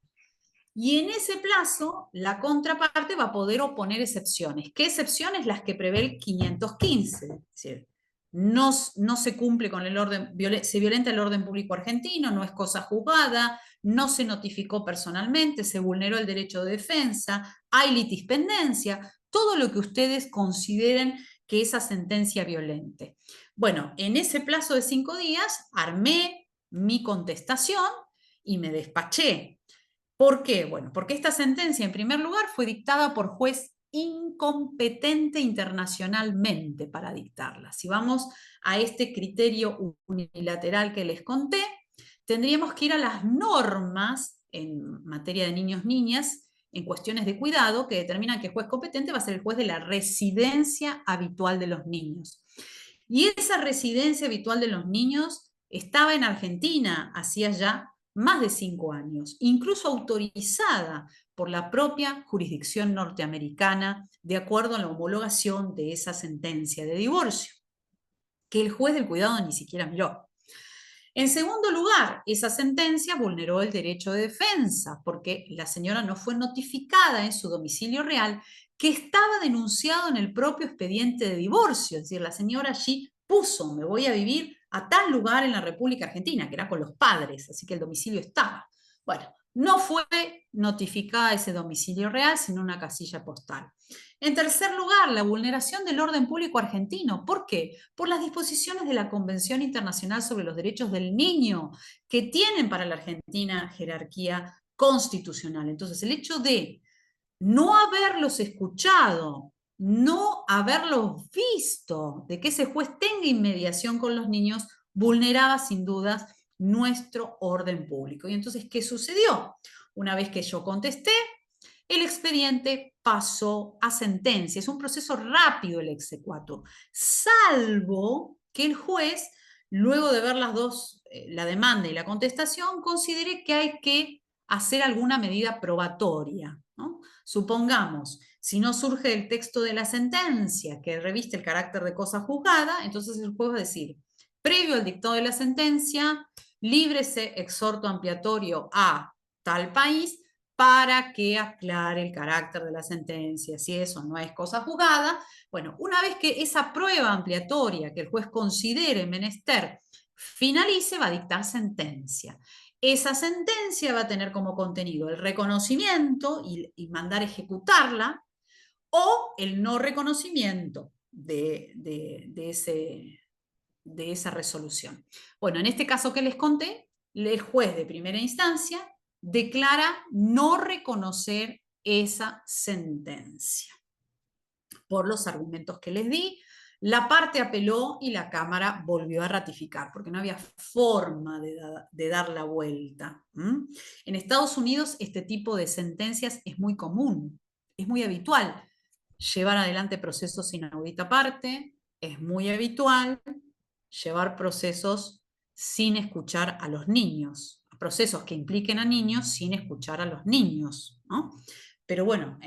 Y en ese plazo, la contraparte va a poder oponer excepciones. ¿Qué excepciones? Las que prevé el 515. Es decir, no se cumple con el orden, se violenta el orden público argentino, no es cosa juzgada, no se notificó personalmente, se vulneró el derecho de defensa, hay litispendencia, todo lo que ustedes consideren que esa sentencia violente. Bueno, en ese plazo de 5 días armé mi contestación y me despaché. ¿Por qué? Bueno, porque esta sentencia, en primer lugar, fue dictada por juez incompetente internacionalmente para dictarla. Si vamos a este criterio unilateral que les conté, tendríamos que ir a las normas en materia de niños-niñas, en cuestiones de cuidado, que determinan que el juez competente va a ser el juez de la residencia habitual de los niños. Y esa residencia habitual de los niños estaba en Argentina hacía ya más de 5 años, incluso autorizada por la propia jurisdicción norteamericana, de acuerdo a la homologación de esa sentencia de divorcio, que el juez del cuidado ni siquiera miró. En segundo lugar, esa sentencia vulneró el derecho de defensa, porque la señora no fue notificada en su domicilio real que estaba denunciado en el propio expediente de divorcio. Es decir, la señora allí puso, me voy a vivir a tal lugar en la República Argentina, que era con los padres, así que el domicilio estaba. Bueno, no fue notificada ese domicilio real, sino una casilla postal. En tercer lugar, la vulneración del orden público argentino. ¿Por qué? Por las disposiciones de la Convención Internacional sobre los Derechos del Niño, que tienen para la Argentina jerarquía constitucional. Entonces, el hecho de no haberlos escuchado, no haberlos visto, de que ese juez tenga inmediación con los niños, vulneraba sin dudas nuestro orden público. Y entonces, ¿qué sucedió? Una vez que yo contesté, el expediente pasó a sentencia. Es un proceso rápido el exequatur, salvo que el juez, luego de ver las dos, la demanda y la contestación, considere que hay que hacer alguna medida probatoria, ¿no? O Supongamos, si no surge el texto de la sentencia que reviste el carácter de cosa juzgada, entonces el juez va a decir, previo al dictado de la sentencia, líbrese exhorto ampliatorio a tal país para que aclare el carácter de la sentencia. Si eso no es cosa juzgada, bueno, una vez que esa prueba ampliatoria que el juez considere menester finalice, va a dictar sentencia. Esa sentencia va a tener como contenido el reconocimiento y mandar ejecutarla, o el no reconocimiento de esa resolución. Bueno, en este caso que les conté, el juez de primera instancia declara no reconocer esa sentencia. Por los argumentos que les di, la parte apeló y la Cámara volvió a ratificar, porque no había forma de dar la vuelta. En Estados Unidos este tipo de sentencias es muy común, es muy habitual. Llevar adelante procesos sin audita parte, es muy habitual llevar procesos sin escuchar a los niños, procesos que impliquen a niños sin escuchar a los niños, ¿no? Pero bueno,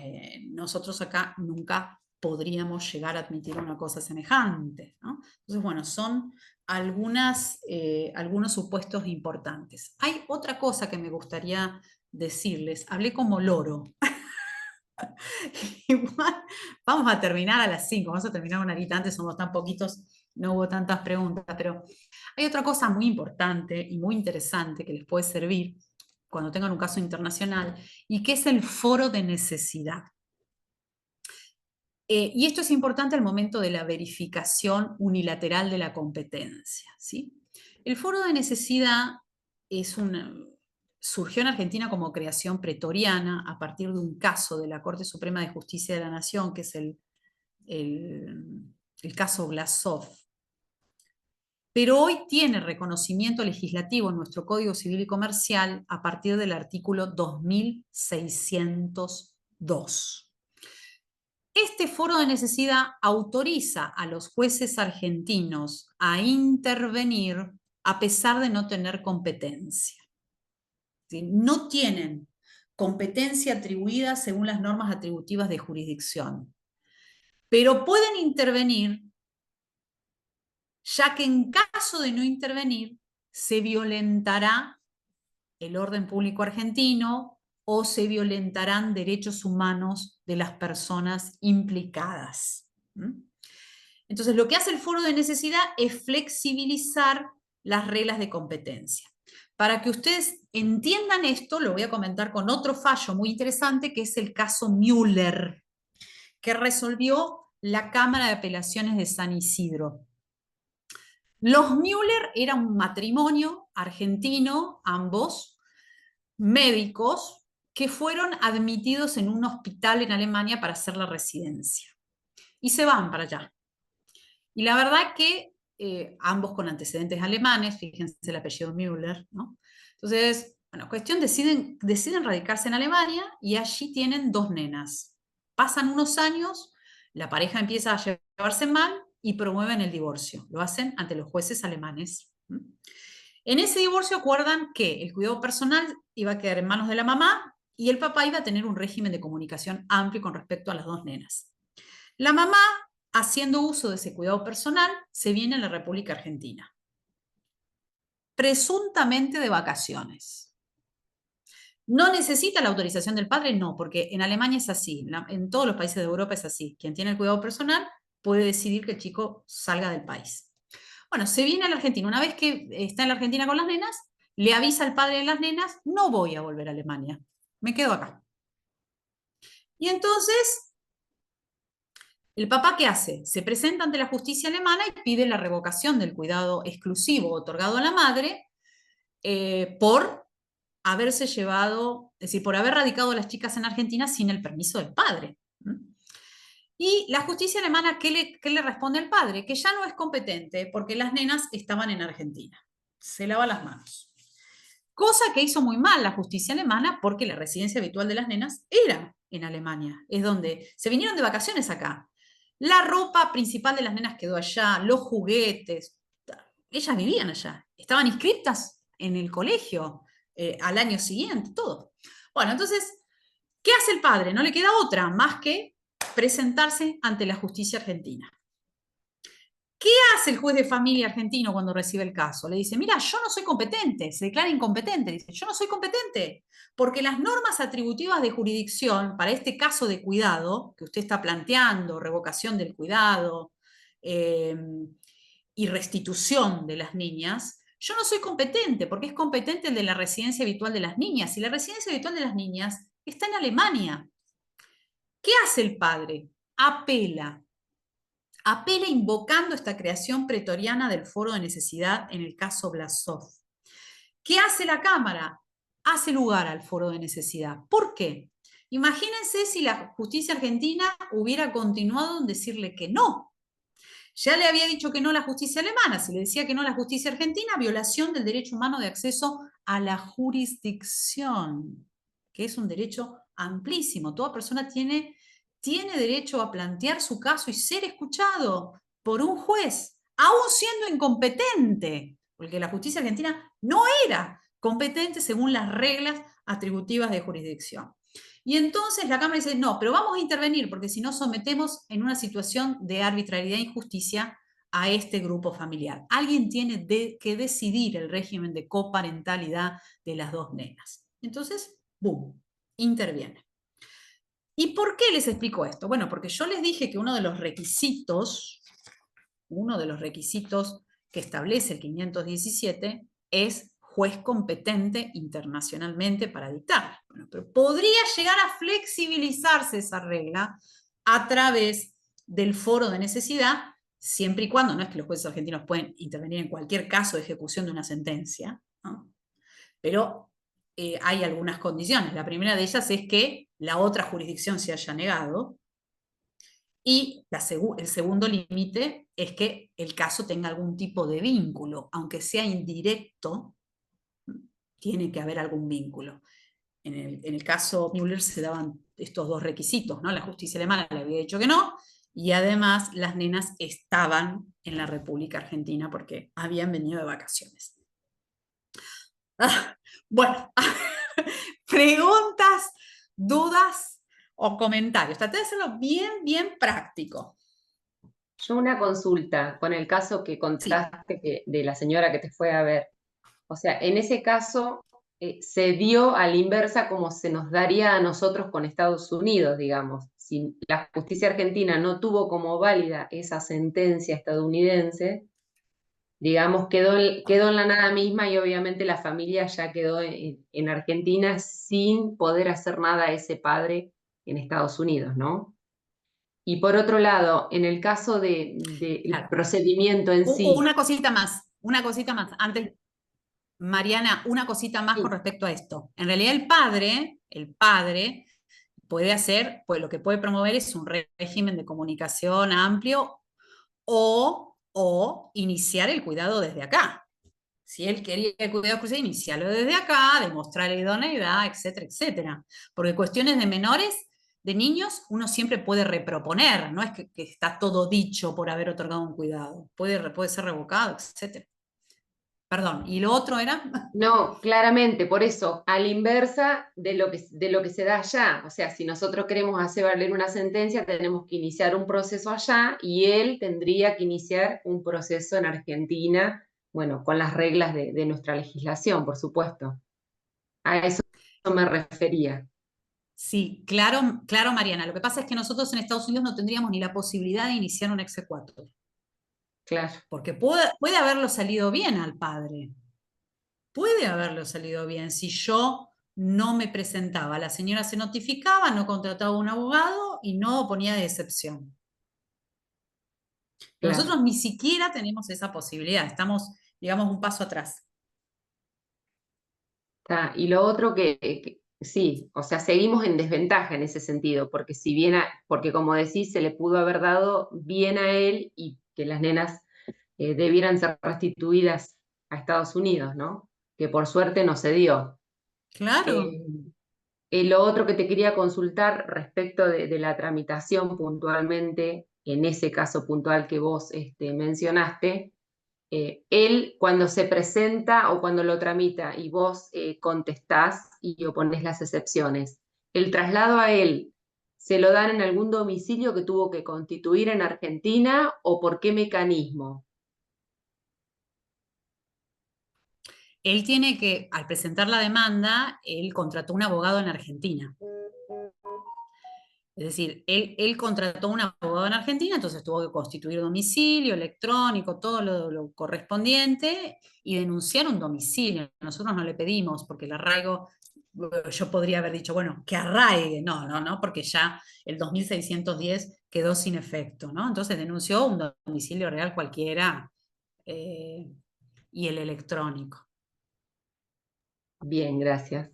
nosotros acá nunca podríamos llegar a admitir una cosa semejante, ¿no? Entonces, bueno, son algunos supuestos importantes. Hay otra cosa que me gustaría decirles, hablé como loro. Igual, vamos a terminar a las 5, vamos a terminar una horita antes, somos tan poquitos, no hubo tantas preguntas, pero hay otra cosa muy importante y muy interesante que les puede servir cuando tengan un caso internacional, y que es el foro de necesidad. Y esto es importante al momento de la verificación unilateral de la competencia, ¿sí? El foro de necesidad surgió en Argentina como creación pretoriana a partir de un caso de la Corte Suprema de Justicia de la Nación, que es el caso Blasov. Pero hoy tiene reconocimiento legislativo en nuestro Código Civil y Comercial a partir del artículo 2602. Este foro de necesidad autoriza a los jueces argentinos a intervenir a pesar de no tener competencia. ¿Sí? No tienen competencia atribuida según las normas atributivas de jurisdicción, pero pueden intervenir, ya que en caso de no intervenir, se violentará el orden público argentino o se violentarán derechos humanos de las personas implicadas. Entonces, lo que hace el foro de necesidad es flexibilizar las reglas de competencia. Para que ustedes entiendan esto, lo voy a comentar con otro fallo muy interesante, que es el caso Müller, que resolvió la Cámara de Apelaciones de San Isidro. Los Müller era un matrimonio argentino, ambos médicos, que fueron admitidos en un hospital en Alemania para hacer la residencia. Y se van para allá. Y la verdad que ambos con antecedentes alemanes, fíjense el apellido Müller, ¿no? Entonces, bueno, cuestión, deciden radicarse en Alemania y allí tienen 2 nenas. Pasan unos años, la pareja empieza a llevarse mal y promueven el divorcio. Lo hacen ante los jueces alemanes. En ese divorcio acuerdan que el cuidado personal iba a quedar en manos de la mamá y el papá iba a tener un régimen de comunicación amplio con respecto a las 2 nenas. La mamá, haciendo uso de ese cuidado personal, se viene a la República Argentina, presuntamente de vacaciones. ¿No necesita la autorización del padre? No, porque en Alemania es así, en todos los países de Europa es así. Quien tiene el cuidado personal puede decidir que el chico salga del país. Bueno, se viene a la Argentina. Una vez que está en la Argentina con las nenas, le avisa al padre de las nenas, no voy a volver a Alemania, me quedo acá. Y entonces, ¿el papá qué hace? Se presenta ante la justicia alemana y pide la revocación del cuidado exclusivo otorgado a la madre por haberse llevado, es decir, por haber radicado a las chicas en Argentina sin el permiso del padre. Y la justicia alemana, ¿qué le responde al padre? Que ya no es competente porque las nenas estaban en Argentina. Se lava las manos. Cosa que hizo muy mal la justicia alemana porque la residencia habitual de las nenas era en Alemania. Es donde se vinieron de vacaciones acá. La ropa principal de las nenas quedó allá, los juguetes. Ellas vivían allá. Estaban inscritas en el colegio al año siguiente, todo. Bueno, entonces ¿Qué hace el padre? No le queda otra más que presentarse ante la justicia argentina. ¿Qué hace el juez de familia argentino cuando recibe el caso? Le dice, mira, yo no soy competente, se declara incompetente, dice, yo no soy competente, porque las normas atributivas de jurisdicción para este caso de cuidado que usted está planteando, revocación del cuidado y restitución de las niñas, yo no soy competente, porque es competente el de la residencia habitual de las niñas, y la residencia habitual de las niñas está en Alemania. ¿Qué hace el padre? Apela invocando esta creación pretoriana del foro de necesidad en el caso Blasov. ¿Qué hace la Cámara? Hace lugar al foro de necesidad. ¿Por qué? Imagínense si la justicia argentina hubiera continuado en decirle que no. Ya le había dicho que no la justicia alemana, si le decía que no la justicia argentina, violación del derecho humano de acceso a la jurisdicción, que es un derecho amplísimo. Toda persona tiene derecho a plantear su caso y ser escuchado por un juez, aún siendo incompetente, porque la justicia argentina no era competente según las reglas atributivas de jurisdicción. Y entonces la Cámara dice, no, pero vamos a intervenir, porque si no sometemos en una situación de arbitrariedad e injusticia a este grupo familiar. Alguien tiene que decidir el régimen de coparentalidad de las dos nenas. Entonces, ¡boom!, interviene. ¿Y por qué les explico esto? Bueno, porque yo les dije que uno de los requisitos que establece el 517 es juez competente internacionalmente para dictar. Bueno, pero podría llegar a flexibilizarse esa regla a través del foro de necesidad, siempre y cuando, no es que los jueces argentinos pueden intervenir en cualquier caso de ejecución de una sentencia, ¿no? Pero hay algunas condiciones. La primera de ellas es que la otra jurisdicción se haya negado, y el segundo límite es que el caso tenga algún tipo de vínculo, aunque sea indirecto, tiene que haber algún vínculo. En el caso Müller se daban estos dos requisitos, ¿no? La justicia alemana le había dicho que no, y además las nenas estaban en la República Argentina porque habían venido de vacaciones. Bueno, preguntas, dudas o comentarios. Traté de hacerlo bien, bien práctico. Yo una consulta con el caso que contaste de la señora que te fue a ver. O sea, en ese caso se dio a la inversa como se nos daría a nosotros con Estados Unidos, digamos. Si la justicia argentina no tuvo como válida esa sentencia estadounidense, digamos, quedó en la nada misma y obviamente la familia ya quedó en Argentina sin poder hacer nada a ese padre en Estados Unidos, ¿no? Y por otro lado, en el caso del Claro. procedimiento en sí. Una cosita más, antes, Mariana, una cosita más Sí. con respecto a esto. En realidad el padre puede hacer, pues lo que puede promover es un régimen de comunicación amplio o iniciar el cuidado desde acá. Si él quería el cuidado exclusivo, iniciarlo desde acá, demostrar la idoneidad, etcétera, etcétera. Porque cuestiones de menores, de niños, uno siempre puede reproponer, no es que está todo dicho por haber otorgado un cuidado. Puede ser revocado, etcétera. Perdón, ¿y lo otro era? No, claramente, por eso, a la inversa de lo que se da allá. O sea, si nosotros queremos hacer valer una sentencia, tenemos que iniciar un proceso allá y él tendría que iniciar un proceso en Argentina, bueno, con las reglas de nuestra legislación, por supuesto. A eso me refería. Sí, claro, claro, Mariana. Lo que pasa es que nosotros en Estados Unidos no tendríamos ni la posibilidad de iniciar un exequatur. Claro. Porque puede haberlo salido bien al padre. Puede haberlo salido bien si yo no me presentaba. La señora se notificaba, no contrataba un abogado y no ponía de excepción. Claro. Nosotros ni siquiera tenemos esa posibilidad. Estamos, digamos, un paso atrás. Y lo otro que sí, o sea, seguimos en desventaja en ese sentido, porque si bien, porque como decís, se le pudo haber dado bien a él y que las nenas debieran ser restituidas a Estados Unidos, ¿no? Que por suerte no se dio. Claro. Lo otro que te quería consultar respecto de la tramitación puntualmente, en ese caso puntual que vos mencionaste, él cuando se presenta o cuando lo tramita y vos contestás y oponés las excepciones, ¿El traslado a él se lo dan en algún domicilio que tuvo que constituir en Argentina o por qué mecanismo? Él tiene que, al presentar la demanda, él contrató un abogado en Argentina. Es decir, él contrató un abogado en Argentina, entonces tuvo que constituir domicilio, electrónico, todo lo correspondiente y denunciar un domicilio. Nosotros no le pedimos, porque el arraigo, yo podría haber dicho, bueno, que arraigue. No, no, no, porque ya el 2610 quedó sin efecto, ¿no? Entonces denunció un domicilio real cualquiera y el electrónico. Bien, gracias.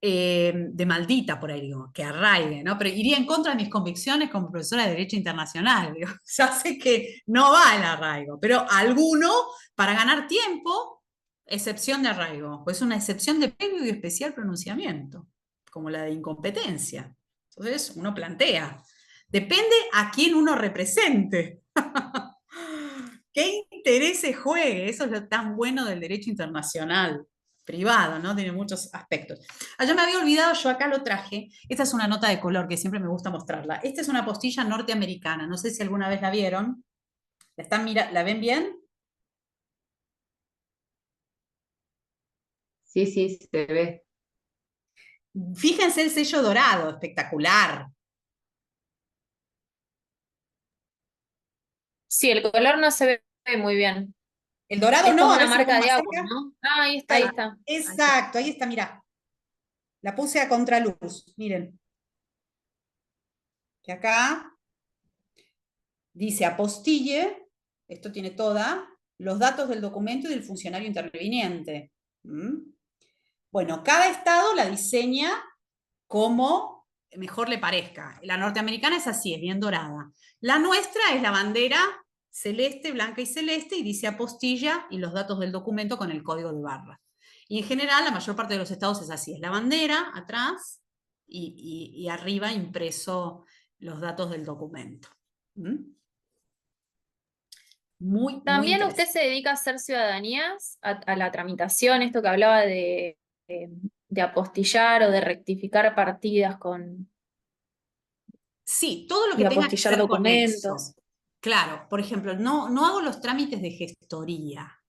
De maldita, por ahí digo, que arraigue, ¿no? Pero iría en contra de mis convicciones como profesora de Derecho Internacional. Digo, ya sé que no va el arraigo, pero alguno, para ganar tiempo, excepción de arraigo, pues es una excepción de previo y especial pronunciamiento, como la de incompetencia. Entonces uno plantea, depende a quién uno represente. ¿Qué intereses juegue? Eso es lo tan bueno del derecho internacional privado, ¿no? Tiene muchos aspectos. Ah, yo me había olvidado, yo acá lo traje. Esta es una nota de color que siempre me gusta mostrarla. Esta es una postilla norteamericana. No sé si alguna vez la vieron. ¿La ven bien? Sí, sí, se ve. Fíjense el sello dorado, espectacular. Sí, el color no se ve muy bien. El dorado Es no, como a una ver si lo marca pongo de más agua, cerca. ¿no? Ah, ahí está, ahí Ahí, está. exacto, ahí está, mirá. La puse a contraluz, miren. Que acá dice apostille, esto tiene toda, los datos del documento y del funcionario interviniente. Bueno, cada estado la diseña como mejor le parezca. La norteamericana es así, es bien dorada. La nuestra es la bandera celeste, blanca y celeste, y dice apostilla y los datos del documento con el código de barra. Y en general, la mayor parte de los estados es así, es la bandera atrás y arriba impreso los datos del documento. Muy, muy También usted interesante. se dedica a hacer ciudadanías, a la tramitación, esto que hablaba de apostillar o de rectificar partidas Sí, todo lo y que tenga que apostillar ser conexo. documentos. Claro, por ejemplo, no hago los trámites de gestoría,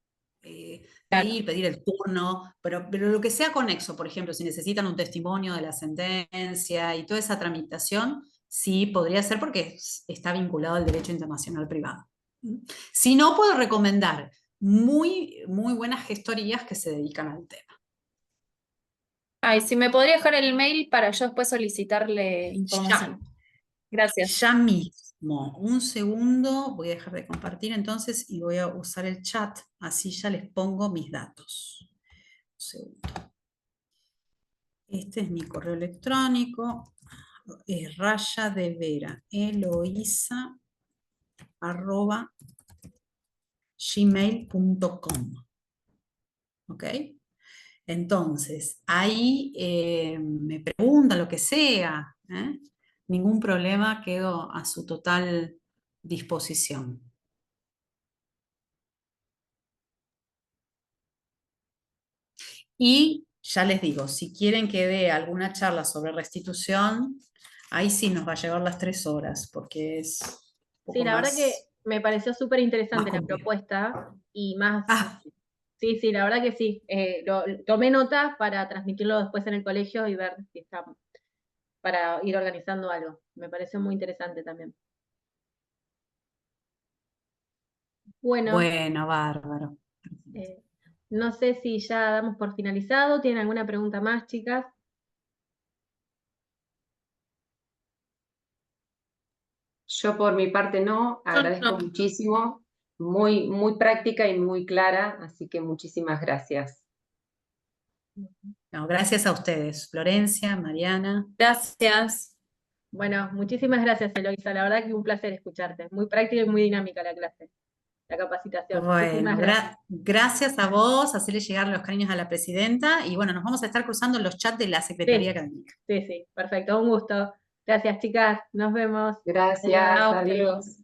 de Claro. ir, pedir el turno, pero lo que sea conexo, por ejemplo, si necesitan un testimonio de la sentencia y toda esa tramitación, sí podría ser porque está vinculado al derecho internacional privado. Si no, puedo recomendar muy, muy buenas gestorías que se dedican al tema. Ay, si me podría dejar el mail para yo después solicitarle Ya, información. Gracias. ya mismo, un segundo, voy a dejar de compartir entonces y voy a usar el chat, así ya les pongo mis datos. Un segundo. Este es mi correo electrónico, raya de vera, Eloísa, arroba, gmail.com. ¿Ok? Entonces, ahí me preguntan lo que sea, ¿eh? Ningún problema, quedo a su total disposición. Y ya les digo, si quieren que dé alguna charla sobre restitución, ahí sí nos va a llevar las 3 horas, porque es un Sí, poco la verdad que más, me pareció súper más interesante la complejo. propuesta y más, Ah, sí, sí, la verdad que sí. Tomé nota para transmitirlo después en el colegio y ver si está, para ir organizando algo. Me pareció muy interesante también. Bueno, bueno, bárbaro. eh, no sé si ya damos por finalizado. ¿Tienen alguna pregunta más, chicas? Yo por mi parte no, Yo agradezco no. muchísimo, muy, muy práctica y muy clara, así que muchísimas gracias. No, gracias a ustedes, Florencia, Mariana. Gracias. Bueno, muchísimas gracias, Eloisa. La verdad que un placer escucharte. Muy práctica y muy dinámica la clase, la capacitación. Muchísimas Bueno, gracias. gracias a vos, hacerle llegar los cariños a la presidenta y bueno, nos vamos a estar cruzando en los chats de la Secretaría Sí, Académica. sí, sí, perfecto. Un gusto. Gracias, chicas. Nos vemos. Gracias, Adiós. Chao, hasta luego. adiós.